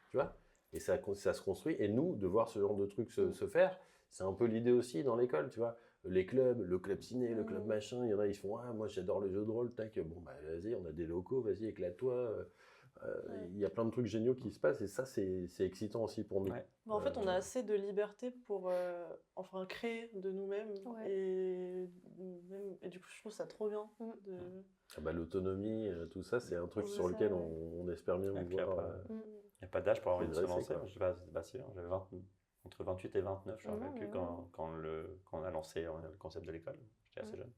tu vois. Et ça se construit. Et nous, de voir ce genre de trucs se faire, c'est un peu l'idée aussi dans l'école, tu vois. Les clubs, le club ciné, le club machin, il y en a, ils font moi j'adore les jeux de rôle, tac, bon bah vas-y, on a des locaux, vas-y, éclate-toi. Il y a plein de trucs géniaux qui se passent et ça, c'est excitant aussi pour nous. En fait, on a assez de liberté pour créer de nous-mêmes et du coup, je trouve ça trop bien. L'autonomie, tout ça, c'est un truc sur lequel on espère bien vous voir. Il n'y a pas d'âge pour avoir envie de se lancer. J'avais entre 28 et 29, je me rappelle plus quand on a lancé le concept de l'école. J'étais assez jeune.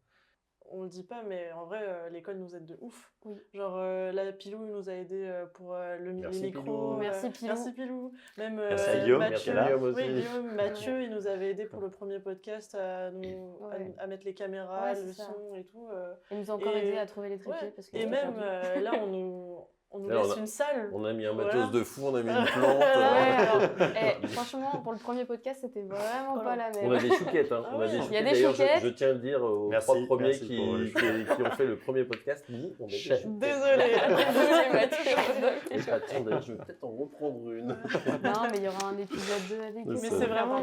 On le dit pas, mais en vrai, l'école nous aide de ouf. Genre, la Pilou nous a aidé pour les micros. Merci Pilou. Merci Pilou. Même Guillaume, Mathieu, il nous avait aidé pour le premier podcast à mettre les caméras, le son et tout. Il nous a encore aidé à trouver les trépieds. Et même là, on nous laisse une salle. On a mis un matos de fou, on a mis une plante. Franchement, pour le premier podcast, c'était vraiment pas la même. On a des chouquettes. Il y a des chouquettes. Je tiens à le dire aux 3 premiers qui ont fait le premier podcast. Nous, on est chouquettes. Désolée. Désolée, Mathieu. Attendez, je vais peut-être en reprendre une. Non, mais il y aura un épisode 2 avec vous. Mais c'est vraiment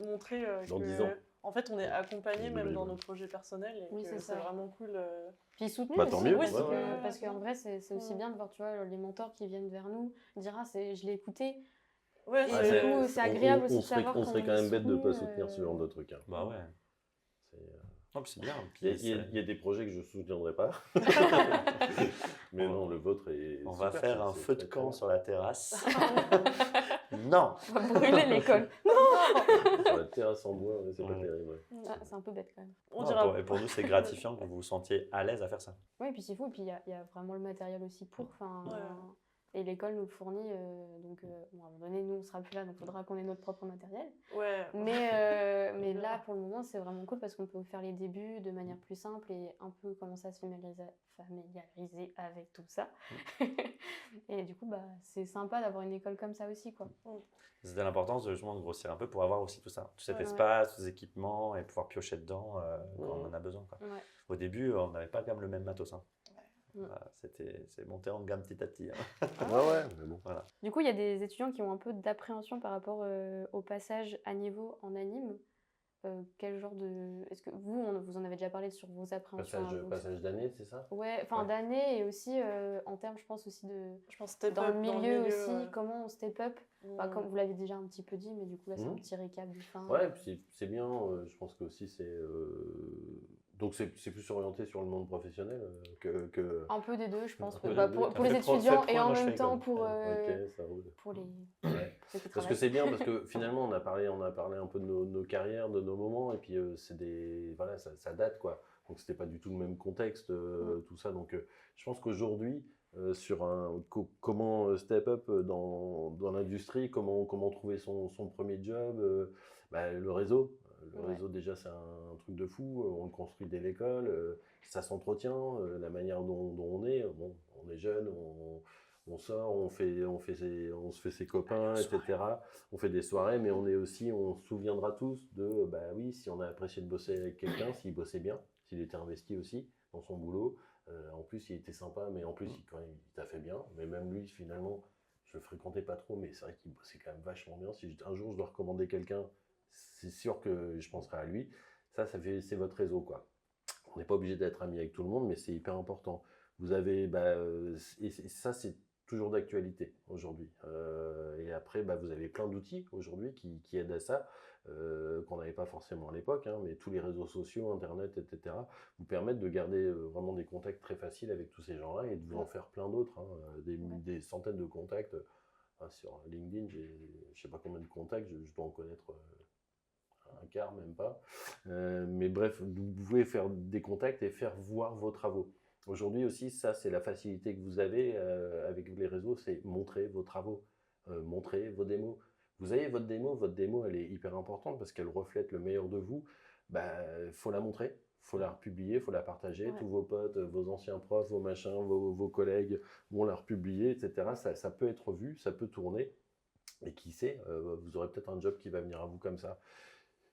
montrer dans 10 ans. En fait, on est accompagné même dans nos projets personnels et c'est vraiment cool. Puis soutenu tant mieux. Parce qu'en vrai, c'est aussi bien de voir, tu vois, les mentors qui viennent vers nous, dire je l'ai écouté. Et du coup, c'est agréable aussi de savoir qu'on serait quand même bête de ne pas soutenir ce genre de trucs. Bah ouais. C'est bien. Il y a des projets que je ne soutiendrai pas. Mais non, le vôtre est. On va faire un feu de camp sur la terrasse. Non. On va brûler l'école. Sur la terrasse en bois, c'est pas terrible. C'est un peu bête quand même. Et pour nous, c'est gratifiant que vous vous sentiez à l'aise à faire ça. Oui, et puis c'est fou. Et puis il y a vraiment le matériel aussi pour. Et l'école nous le fournit, donc bon, à un moment donné, nous, on sera plus là, donc il faudra qu'on ait notre propre matériel. Ouais. Mais là, pour le moment, c'est vraiment cool parce qu'on peut faire les débuts de manière plus simple et un peu commencer à se familiariser avec tout ça. Et du coup, bah, c'est sympa d'avoir une école comme ça aussi, quoi. C'était l'importance de, justement, de grossir un peu pour avoir aussi tout ça, tout cet Ouais. espace, tous ces équipements et pouvoir piocher dedans quand on en a besoin, quoi. Ouais. Au début, on n'avait pas quand même le même matos. Hein. Ouais. C'est monté en gamme petit à petit. Hein. Ouais, mais bon. Voilà. Du coup, il y a des étudiants qui ont un peu d'appréhension par rapport au passage à niveau en anime. Quel genre de... Est-ce que vous en avez déjà parlé sur vos appréhensions Passage d'année, c'est ça? Ouais, enfin d'année et aussi en termes, je pense aussi de... Je pense step dans up, le milieu aussi, ouais. comment on step up. Enfin, comme vous l'avez déjà un petit peu dit, mais du coup là c'est un petit récap du fin. Ouais, puis c'est bien, je pense que aussi c'est... Donc c'est plus orienté sur le monde professionnel que... Un peu des deux, je pense. Un peu Bah, des deux. pour les étudiants et en même temps pour Ok, ça roule. les... Ouais. ceux qui Parce travaillent. que c'est bien, parce que finalement on a parlé un peu de nos carrières, de nos moments, et puis c'est des... Voilà, ça date, quoi. Donc c'était pas du tout le même contexte, tout ça. Donc je pense qu'aujourd'hui, sur comment step up dans l'industrie, comment trouver son premier job, le réseau. Le réseau, déjà, c'est un truc de fou. On le construit dès l'école, ça s'entretient, la manière dont on est. Bon, on est jeune, on sort, on se fait ses copains, etc. On fait des soirées, mais on se souviendra tous de, bah oui, si on a apprécié de bosser avec quelqu'un, s'il bossait bien, s'il était investi aussi dans son boulot. En plus, il était sympa, mais en plus, il t'a fait bien. Mais même lui, finalement, je le fréquentais pas trop, mais c'est vrai qu'il bossait quand même vachement bien. Si un jour je dois recommander quelqu'un, c'est sûr que je penserai à lui. C'est votre réseau, quoi. On n'est pas obligé d'être ami avec tout le monde, mais c'est hyper important. Vous avez, et ça, c'est toujours d'actualité aujourd'hui. Et après, vous avez plein d'outils aujourd'hui qui aident à ça, qu'on n'avait pas forcément à l'époque, hein, mais tous les réseaux sociaux, Internet, etc., vous permettent de garder vraiment des contacts très faciles avec tous ces gens-là et de vous en faire plein d'autres, hein, des centaines de contacts. Sur LinkedIn, je ne sais pas combien de contacts, je dois en connaître un quart, même pas. Mais bref, vous pouvez faire des contacts et faire voir vos travaux. Aujourd'hui aussi, ça, c'est la facilité que vous avez avec les réseaux, c'est montrer vos travaux, montrer vos démos. Vous avez votre démo, elle est hyper importante parce qu'elle reflète le meilleur de vous. Faut la montrer, faut la republier, faut la partager. Tous vos potes, vos anciens profs, vos machins, vos collègues vont la republier, etc. Ça peut être vu, ça peut tourner. Et qui sait, vous aurez peut-être un job qui va venir à vous comme ça.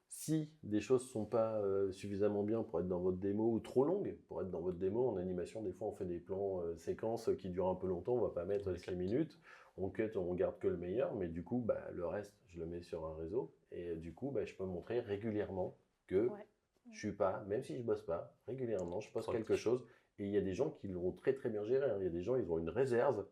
Si des choses ne sont pas suffisamment bien pour être dans votre démo ou trop longues pour être dans votre démo, en animation, des fois on fait des plans séquences qui durent un peu longtemps, on ne va pas mettre 6 minutes, on cut, on garde que le meilleur, mais du coup, le reste, je le mets sur un réseau et du coup, je peux montrer régulièrement que je suis pas, même si je bosse pas, régulièrement, je poste quelque chose. Et il y a des gens qui l'ont très très bien géré. Hein. Il y a des gens, ils ont une réserve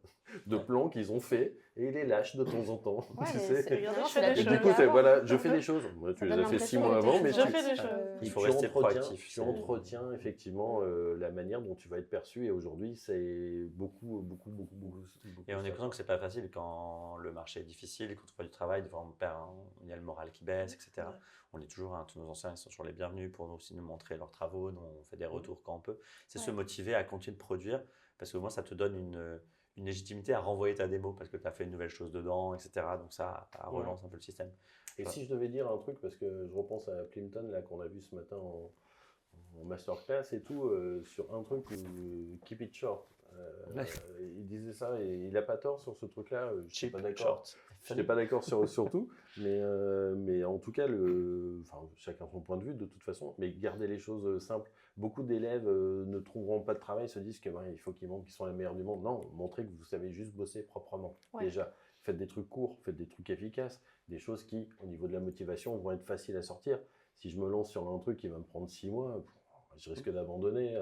de plans qu'ils ont fait et ils les lâchent de temps en temps. Ouais, tu sais. Regardez, je fais des Et choses. du coup, voilà, je fais des choses. Moi, tu les as fait 6 mois avant, mais je fais des choses. Il faut rester proactif. Tu entretiens effectivement la manière dont tu vas être perçu. Et aujourd'hui, c'est beaucoup. Et on est conscient que c'est pas facile quand le marché est difficile, quand on fait du travail, des fois il y a le moral qui baisse, etc. On est toujours, tous nos anciens ils sont toujours les bienvenus pour nous aussi nous montrer leurs travaux, nous on fait des retours quand on peut. C'est se motiver à continuer de produire parce que moi ça te donne une légitimité à renvoyer ta démo parce que tu as fait une nouvelle chose dedans, etc. Donc ça relance un peu le système. Et si je devais dire un truc, parce que je repense à Plimpton là qu'on a vu ce matin en masterclass et tout, sur un truc keep it short. Il disait ça et il n'a pas tort sur ce truc-là. Je suis pas d'accord. Je n'étais pas d'accord sur tout, mais en tout cas, chacun son point de vue de toute façon, mais garder les choses simples. Beaucoup d'élèves ne trouveront pas de travail, se disent qu'il faut qu'ils montrent qu'ils sont les meilleurs du monde. Non, montrez que vous savez juste bosser proprement. Déjà, faites des trucs courts, faites des trucs efficaces, des choses qui, au niveau de la motivation, vont être faciles à sortir. Si je me lance sur un truc qui va me prendre 6 mois, je risque d'abandonner,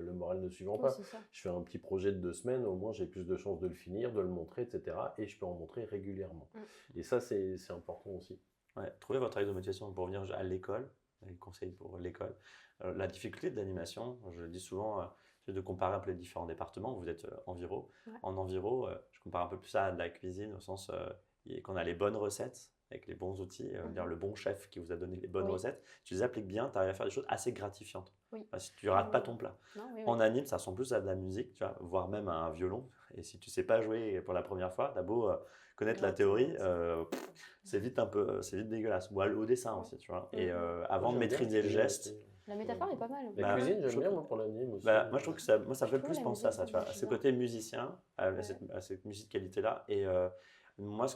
le moral ne suivant pas. Je fais un petit projet de 2 semaines, au moins j'ai plus de chances de le finir, de le montrer, etc. Et je peux en montrer régulièrement. Et ça, c'est important aussi. Ouais, trouvez votre axe de motivation pour venir à l'école, les conseils pour l'école. La difficulté de l'animation, je le dis souvent, c'est de comparer un peu les différents départements. Vous êtes enviro. En enviro, je compare un peu plus ça à de la cuisine, au sens qu'on a les bonnes recettes, avec les bons outils, dire le bon chef qui vous a donné les bonnes recettes, tu les appliques bien, tu arrives à faire des choses assez gratifiantes. Si tu rates pas ton plat. En anime, ça ressemble plus à de la musique, tu vois, voire même à un violon. Et si tu sais pas jouer pour la première fois, t'as beau connaître la théorie, c'est vite dégueulasse. Ou au dessin aussi, tu vois. Et avant de maîtriser le geste. La métaphore est pas mal. La cuisine, j'aime bien pour l'anime aussi. Moi, je trouve que ça me fait plus penser à ça, tu vois, à ce côté musicien, à cette musicalité-là. Et moi,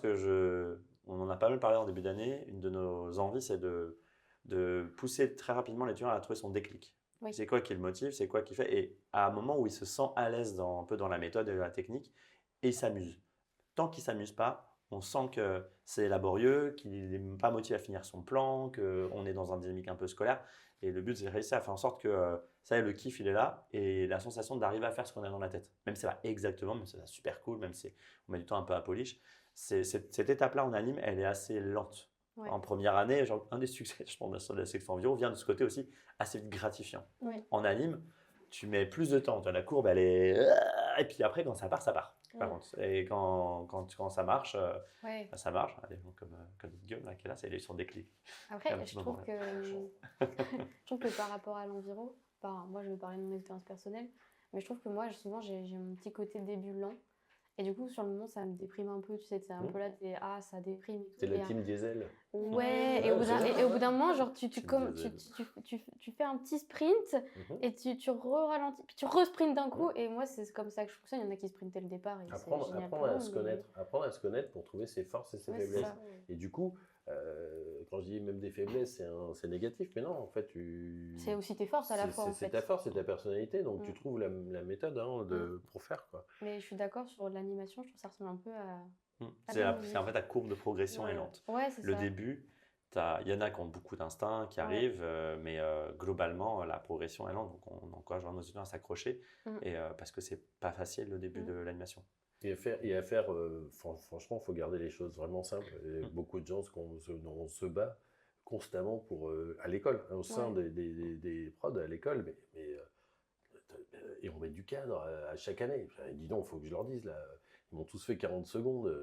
on en a pas mal parlé en début d'année, une de nos envies, c'est de pousser très rapidement l'étudiant à trouver son déclic. C'est quoi qui le motive, c'est quoi qui fait. Et à un moment où il se sent à l'aise un peu dans la méthode et la technique, et il s'amuse. Tant qu'il ne s'amuse pas, on sent que c'est laborieux, qu'il n'est pas motivé à finir son plan, qu'on est dans une dynamique un peu scolaire. Et le but, c'est de réussir à faire en sorte que ça, le kiff, il est là, et la sensation d'arriver à faire ce qu'on a dans la tête. Même si ça va exactement, même si c'est super cool, même si on met du temps un peu à polish. Cette étape-là en anime, elle est assez lente. En première année, genre, un des succès, je pense, de la section environ vient de ce côté aussi assez gratifiant. En anime, tu mets plus de temps. La courbe, elle est... Et puis après, quand ça part, ça part. Par contre. Et quand ça marche, ça marche. Allez, comme Guillaume, là, qui est là, c'est son déclic. Après, je trouve que par rapport à l'environ, moi, je vais parler de mon expérience personnelle, mais je trouve que moi, souvent, j'ai mon petit côté début lent. Et du coup, sur le moment, ça me déprime un peu, tu sais, c'est un peu là, ça déprime. C'est la team diesel. Ouais, et au bout d'un moment, genre, tu fais un petit sprint et tu ralentis, puis tu re-sprints d'un coup. Et moi, c'est comme ça que je fonctionne. Il y en a qui sprintent dès le départ. Et apprendre à se connaître pour trouver ses forces et ses faiblesses. Et du coup, quand je dis même des faiblesses, c'est négatif, mais non, en fait, c'est aussi tes forces à la fois. C'est ta force, c'est ta personnalité, donc tu trouves la méthode pour faire, quoi. Mais je suis d'accord sur l'animation, je trouve que ça ressemble un peu à. C'est en fait ta courbe de progression est lente. Le début, il y en a qui ont beaucoup d'instinct, qui arrivent, mais globalement, la progression est lente, donc on encourage nos étudiants à s'accrocher, parce que c'est pas facile le début de l'animation. Et à faire franchement, il faut garder les choses vraiment simples. Beaucoup de gens, on se bat constamment à l'école, au sein des prods à l'école, et on met du cadre à chaque année. Dis donc, il faut que je leur dise, là, ils m'ont tous fait 40 secondes,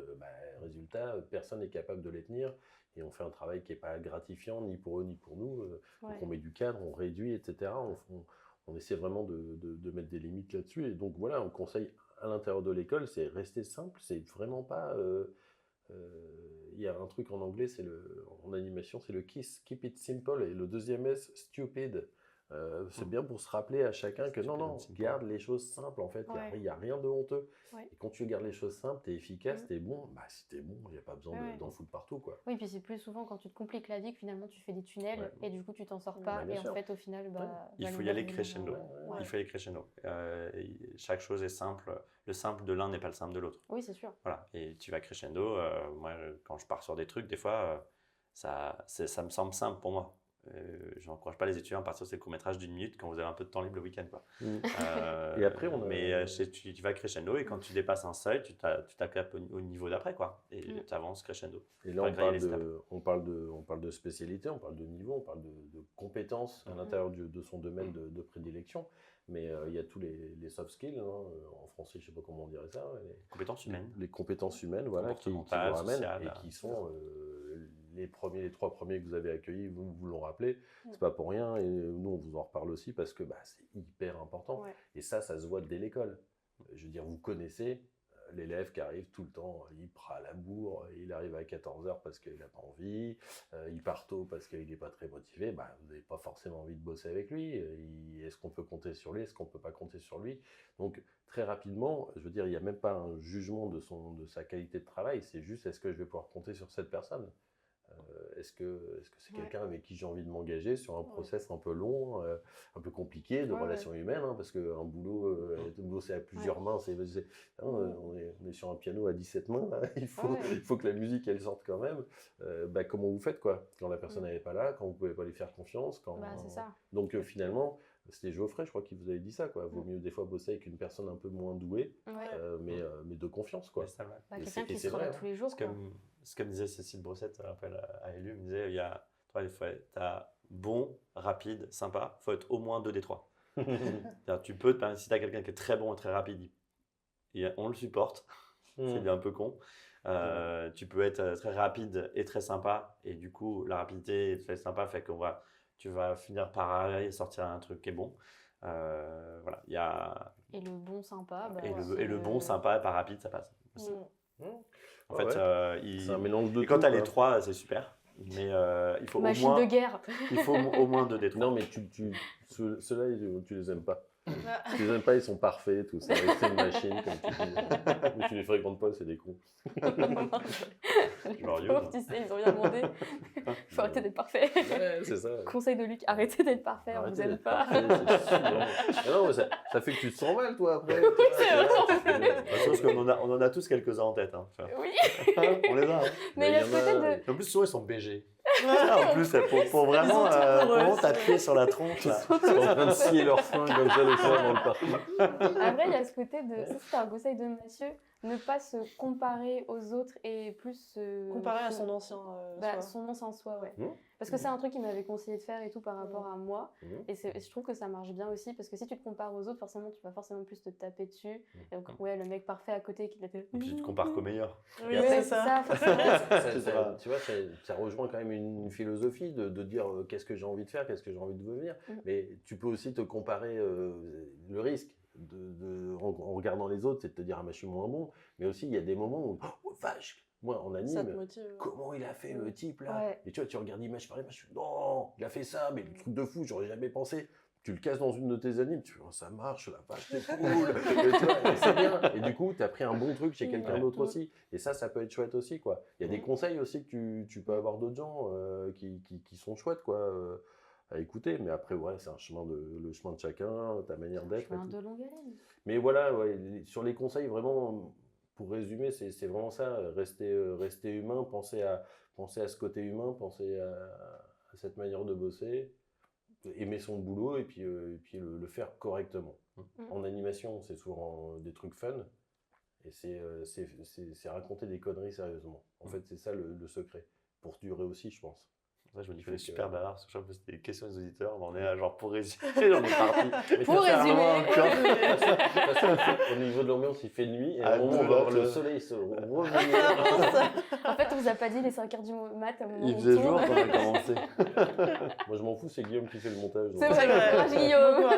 résultat, personne n'est capable de les tenir, et on fait un travail qui n'est pas gratifiant, ni pour eux, ni pour nous. Donc on met du cadre, on réduit, etc. On essaie vraiment de mettre des limites là-dessus, et donc voilà, un conseil à l'intérieur de l'école, c'est rester simple, c'est vraiment pas... Il y a un truc en anglais, en animation, c'est le KISS, Keep It Simple, et le deuxième S, Stupid. C'est bien pour se rappeler à chacun que non, garde les choses simples, en fait, il n'y a rien de honteux. Et quand tu gardes les choses simples, tu es efficace, tu es bon, si tu es bon, il n'y a pas besoin d'en foutre partout, quoi. Oui, puis c'est plus souvent quand tu te compliques la vie que finalement tu fais des tunnels et du coup tu t'en sors pas, et en fait au final... il faut y aller crescendo. Il faut aller crescendo. Chaque chose est simple. Le simple de l'un n'est pas le simple de l'autre. Oui, c'est sûr. Voilà, et tu vas crescendo. Moi, quand je pars sur des trucs, des fois, ça me semble simple pour moi. Je n'encourage pas les étudiants à partir de ces courts-métrages d'1 minute quand vous avez un peu de temps libre le week-end, quoi. Et après, tu vas crescendo, et quand tu dépasses un seuil, tu t'accapes au niveau d'après, quoi. Et tu avances crescendo. Et là, on parle de spécialité, on parle de niveau, on parle de compétences à l'intérieur de son domaine de prédilection. Mais il y a tous les soft skills, en français, je ne sais pas comment on dirait ça. Compétences humaines. Les compétences humaines, voilà, qui vous ramènent et qui sont les 3 premiers que vous avez accueillis, vous l'ont rappelé. C'est pas pour rien, et nous, on vous en reparle aussi parce que c'est hyper important. Et ça se voit dès l'école. Je veux dire, vous connaissez l'élève qui arrive tout le temps, il prend à la bourre, il arrive à 14h parce qu'il n'a pas envie, il part tôt parce qu'il n'est pas très motivé, vous n'avez pas forcément envie de bosser avec lui. Est-ce qu'on peut compter sur lui, est-ce qu'on ne peut pas compter sur lui? Donc très rapidement, je veux dire, il n'y a même pas un jugement de sa qualité de travail, c'est juste est-ce que je vais pouvoir compter sur cette personne? Est-ce que c'est quelqu'un avec qui j'ai envie de m'engager sur un process un peu long, un peu compliqué de relations humaines, parce qu'un boulot, c'est à plusieurs mains, on est sur un piano à 17 mains, là, il faut que la musique elle sorte quand même. Comment vous faites, quoi, quand la personne n'est pas là, quand vous ne pouvez pas lui faire confiance, c'est ça. Donc finalement, c'était Geoffrey, je crois, qui vous avait dit ça, quoi. Vaut mieux des fois bosser avec une personne un peu moins douée, mais de confiance, quoi. Quelqu'un qui sera là tous les jours. Ce que me disait Cécile Brossette à Élu, me disait, tu as bon, rapide, sympa, il faut être au moins 2 des 3. Tu peux, si tu as quelqu'un qui est très bon et très rapide, on le supporte, c'est bien un peu con. Tu peux être très rapide et très sympa. Et du coup, la rapidité et très sympa fait que tu vas finir par arriver et sortir un truc qui est bon. Voilà, il y a... Et le bon sympa. Et le bon sympa par rapide, ça passe. En fait, c'est un mélange de et quand tout, tu as les quoi. 3, c'est super. Mais il faut Machine au moins, de guerre. il faut au moins 2 des 3. Non, mais ceux-là, tu les aimes pas. Tu les aimes pas, ils sont parfaits, tout ça. C'est une machine, comme tu dis. Mais tu les fréquentes pas, c'est des cons. Les Glorieux, pauvres, tu sais, ils ont rien demandé. Il faut arrêter d'être parfait. Ouais, c'est ça. Conseil de Luc, arrêtez d'être parfait, on vous Arrêtez aime d'être pas. parfait, c'est chiant. Mais non, mais ça fait que tu te sens mal, toi, après. Parce qu'on en a tous quelques-uns en tête. Hein. Enfin, Oui, on les a. Hein. mais il y a en peut-être de... En plus, souvent, ils sont BG. En plus, pour vraiment t'appuyer sur la tronche. Là. Ils sont en train de scier leur frein comme ça, le soir, dans le parking. Après, il y a ce côté de... Ça, c'était un conseil de Mathieu, ne pas se comparer aux autres et plus se... Comparé à son ancien soi. Son ancien soi, ouais. Mmh. Parce que c'est un truc qu'il m'avait conseillé de faire et tout par rapport à moi. Mmh. Et je trouve que ça marche bien aussi, parce que si tu te compares aux autres, forcément, tu vas forcément plus te taper dessus. Et donc, ouais, le mec parfait à côté qui était... Et puis, tu te compares qu'au meilleur. Oui, Ouais, c'est ça. forcément. Tu vois, ça rejoint quand même une philosophie de dire qu'est-ce que j'ai envie de faire, qu'est-ce que j'ai envie de devenir. Mais tu peux aussi te comparer le risque en regardant les autres, c'est de te dire ah, mais je suis moins bon. Mais aussi, il y a des moments où, oh vache, moi en Ça te anime, motive. comment il a fait le type là Ouais. Et tu vois, tu regardes image par image, non, il a fait ça, mais le truc de fou, j'aurais jamais pensé. Tu le casses dans une de tes animes, tu vois, oh, ça marche, la vache, c'est cool. Et tu vois, c'est bien. Et du coup, tu as pris un bon truc chez quelqu'un d'autre aussi. Et ça peut être chouette aussi, quoi. Il y a des conseils aussi que tu peux avoir d'autres gens qui sont chouettes, quoi, à écouter. Mais après, ouais, c'est le chemin de chacun, ta manière d'être. Chemin de longue haleine. Mais voilà, ouais, sur les conseils, vraiment, pour résumer, c'est vraiment ça. Rester humain, penser à ce côté humain, penser à cette manière de bosser. Aimer son boulot et puis le faire correctement. En animation, c'est souvent des trucs fun et c'est raconter des conneries sérieusement. En fait, c'est ça le secret. Pour durer aussi, je pense. Ça, je me dis que c'est super bavard, parce que je trouve que c'était des questions des auditeurs. On en est à genre pour résumer, on est parti. Pour résumer. Au niveau de l'ambiance, il fait nuit et à un moment, on va voir le soleil se revenir. En fait, on vous a pas dit les 5h du mat à un moment. Il où faisait on jour tourne. quand on a commencé. Moi, je m'en fous, c'est Guillaume qui fait le montage. C'est donc. vrai, courage, Guillaume.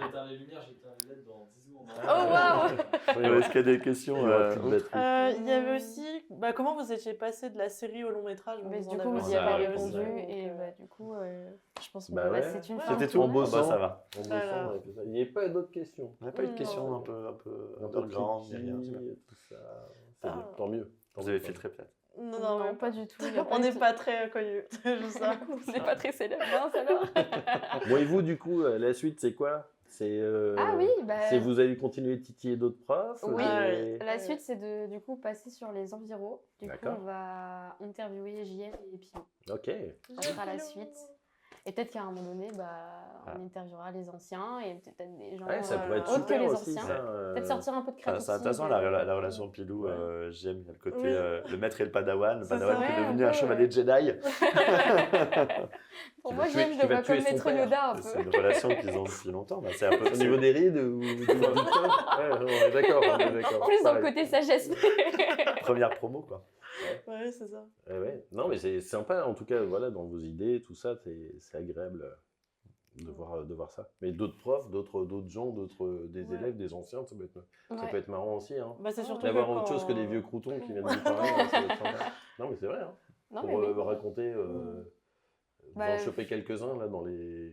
J'éteins les lumières, j'éteins les LED dans 10 secondes. Oh waouh. Est-ce qu'il y a des questions Il y aura plus de batterie. Il y avait aussi comment vous étiez passé de la série au long métrage. Mais vous du en coup, avez vous n'y avez pas parlé répondu. aussi, Et donc, bah, du coup, je pense que Bah ouais. c'est une Ouais, fin. C'était tout En bossant, ça va. En bossant, Voilà. on avait fait ça. Il n'y avait pas d'autres questions. On n'a pas eu de questions Non. un peu Underground, underground, ni rien. c'est bien. tout ça. C'est bien. Tant mieux. Vous avez filtré peut-être. Non, Non, non, pas du tout. il y a On n'est de- pas très connus. C'est juste ça. On n'est pas très célèbre, hein, ça alors. Bon, et vous, du coup, la suite, c'est quoi? Ah oui, bah. C'est vous allez continuer de titiller d'autres profs? Oui, et- la suite, c'est de du coup passer sur les environs. Du coup, D'accord. on va interviewer JM et Pilou. Ok. Ça sera la suite. Et peut-être qu'à un moment donné, on interviewera les anciens et peut-être des gens Ouais, ça pourrait être autres que super les aussi, anciens. ça. Peut-être sortir un peu de C'est créativité. intéressant la relation Pilou, Ouais. j'aime, il y a le côté Oui. le maître et le padawan, le C'est padawan ça, qui est ouais, devenu un un peu, chevalier Jedi. Pour Qui moi, va tuer- JM, je qui le va vois comme tuer son maître père. Yoda un peu. C'est une relation qu'ils ont depuis longtemps. Bah, c'est un peu Au niveau des rides ou du ouais, on est d'accord. On est d'accord. Plus dans le Pareil. côté sagesse. première promo quoi. Ouais, c'est ça. Ouais. Non, mais c'est sympa, en tout cas, voilà, dans vos idées, tout ça, c'est agréable de voir ça. Mais d'autres profs, d'autres gens, des Ouais. élèves, des anciens, ça Ouais. peut être marrant aussi. Hein. Bah, c'est surtout D'avoir que autre chose que des quand- vieux croutons qui viennent nous parler, ça va être sympa. Non, mais c'est vrai, hein. Non, Pour mais oui. raconter, vous Bah, en chopez quelques-uns là dans les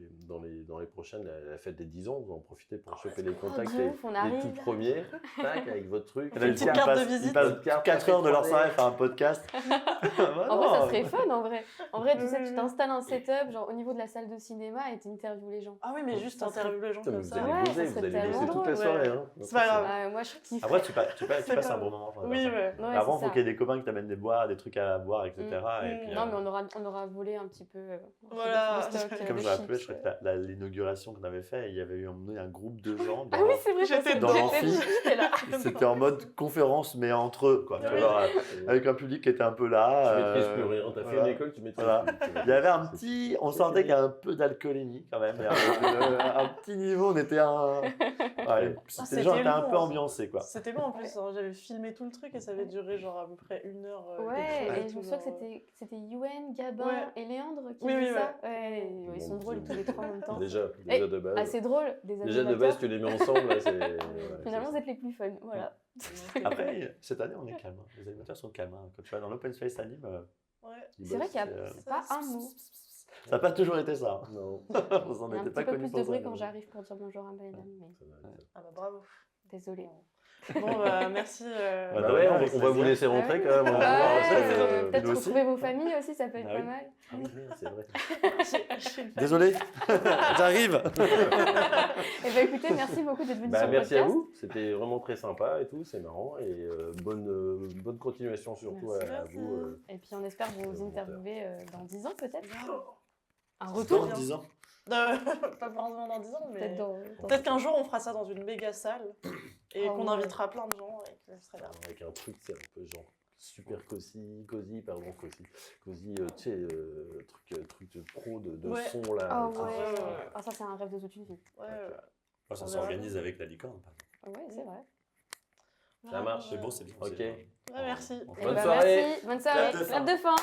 prochaines, la fête des 10 ans, vous en profitez pour choper les contacts, de ouf, on les arrive. tout premiers, tac, avec votre truc. Il y en a Une petite carte de visite. Ils passent Une carte 4 heures de leur 3D. soirée à faire un podcast. En vrai, ça serait fun, en vrai. En vrai, tu sais, tu t'installes un setup, genre au niveau de la salle de cinéma et t'interviews les gens. Ah oui, mais juste Ça serait- interviewer les gens Putain, mais comme vous ça. allez Ouais, bosser, ça vous serait allez tellement bosser toute la drôle, soirée. ouais. Hein. C'est pas grave. Moi, je kiffe. Après, tu passes C'est un pas- bon moment. enfin, Oui, enfin, ouais. Avant, il faut qu'il y ait des copains qui t'amènent des boires, des trucs à boire, etc. Mm. Et puis, Non, mais on aura volé un petit peu Voilà. le stock, Comme le je me rappelais, chips. je crois que l'inauguration qu'on avait fait, il y avait eu un groupe de gens dans Ah oui, c'est vrai, J'étais dans l'amphi. J'étais là. C'était en mode conférence, mais entre eux, quoi. Tu vois, genre, avec un public qui était un peu Tu là. maîtrises plus rien. T'as fait voilà. une école, tu maîtrises Voilà. plus. Il y avait un petit, on sentait qu'il y a un peu d'alcoolémie quand même. Il y avait un petit niveau, on était un. Ouais, c'était les gens étaient un long, peu hein. ambiancés, quoi. C'était long en plus, hein. J'avais filmé tout le truc et ça avait duré genre à peu près 1 heure. Ouais, quelque chose et je me souviens que genre, c'était Yuen, Gabin Ouais. et Léandre qui Oui, faisaient oui, ça. Ouais, ils sont drôles tous les trois en même temps. Déjà Et- de base. Ah, c'est drôle, des Déjà de animateurs. base, tu les mets ensemble, là, c'est. voilà, Finalement, c'est vous êtes les plus fun. Voilà. Après, cette année, on est calme. Hein. Les animateurs sont calmes. Hein. Quand tu vas dans l'open space anime, Ouais. ils C'est vrai bossent, qu'il n'y a pas un mot. ça n'a pas toujours été ça. Hein. Non. Vous en Il y a un était petit pas peu connus plus pour de bruit ça, quand mais- j'arrive pour dire bonjour à Maëlan, mais Ah bah bravo. désolée. Bon bah merci. Bah, Bah ouais, avec on va vous plaisir. laisser rentrer quand même. Ouais, parce que, peut-être nous aussi. retrouver vos familles aussi, ça peut être Ah pas oui. mal. Ah oui, merde, c'est vrai. J'ai une Désolé, j'arrive. Et bah écoutez, merci beaucoup d'être venu Bah, sur le merci à podcast. vous, c'était vraiment très sympa et tout, c'est marrant. Et bonne continuation surtout à Merci. vous. Et puis on espère vous Volontaire. interviewer dans 10 ans peut-être. Un Dans retour 10 ans. Pas forcément dans 10 ans, mais peut-être dans... peut-être qu'un jour on fera ça dans une méga salle et Ah qu'on ouais. invitera plein de gens et que ce serait là. Avec un truc, c'est un peu genre super cosy, tu sais, truc de pro de Ouais. son là. Ah tout. ouais. ouais. Ah ça c'est un rêve de toute une vie. Ouais, Oh, ça On s'organise avec la licorne. par exemple. Ouais, c'est vrai. Ça marche. C'est beau, c'est bien. Ok. c'est- Ouais, merci. on- Eh Bonne bah, soirée. Merci, bonne soirée. Clap de Clap de fin.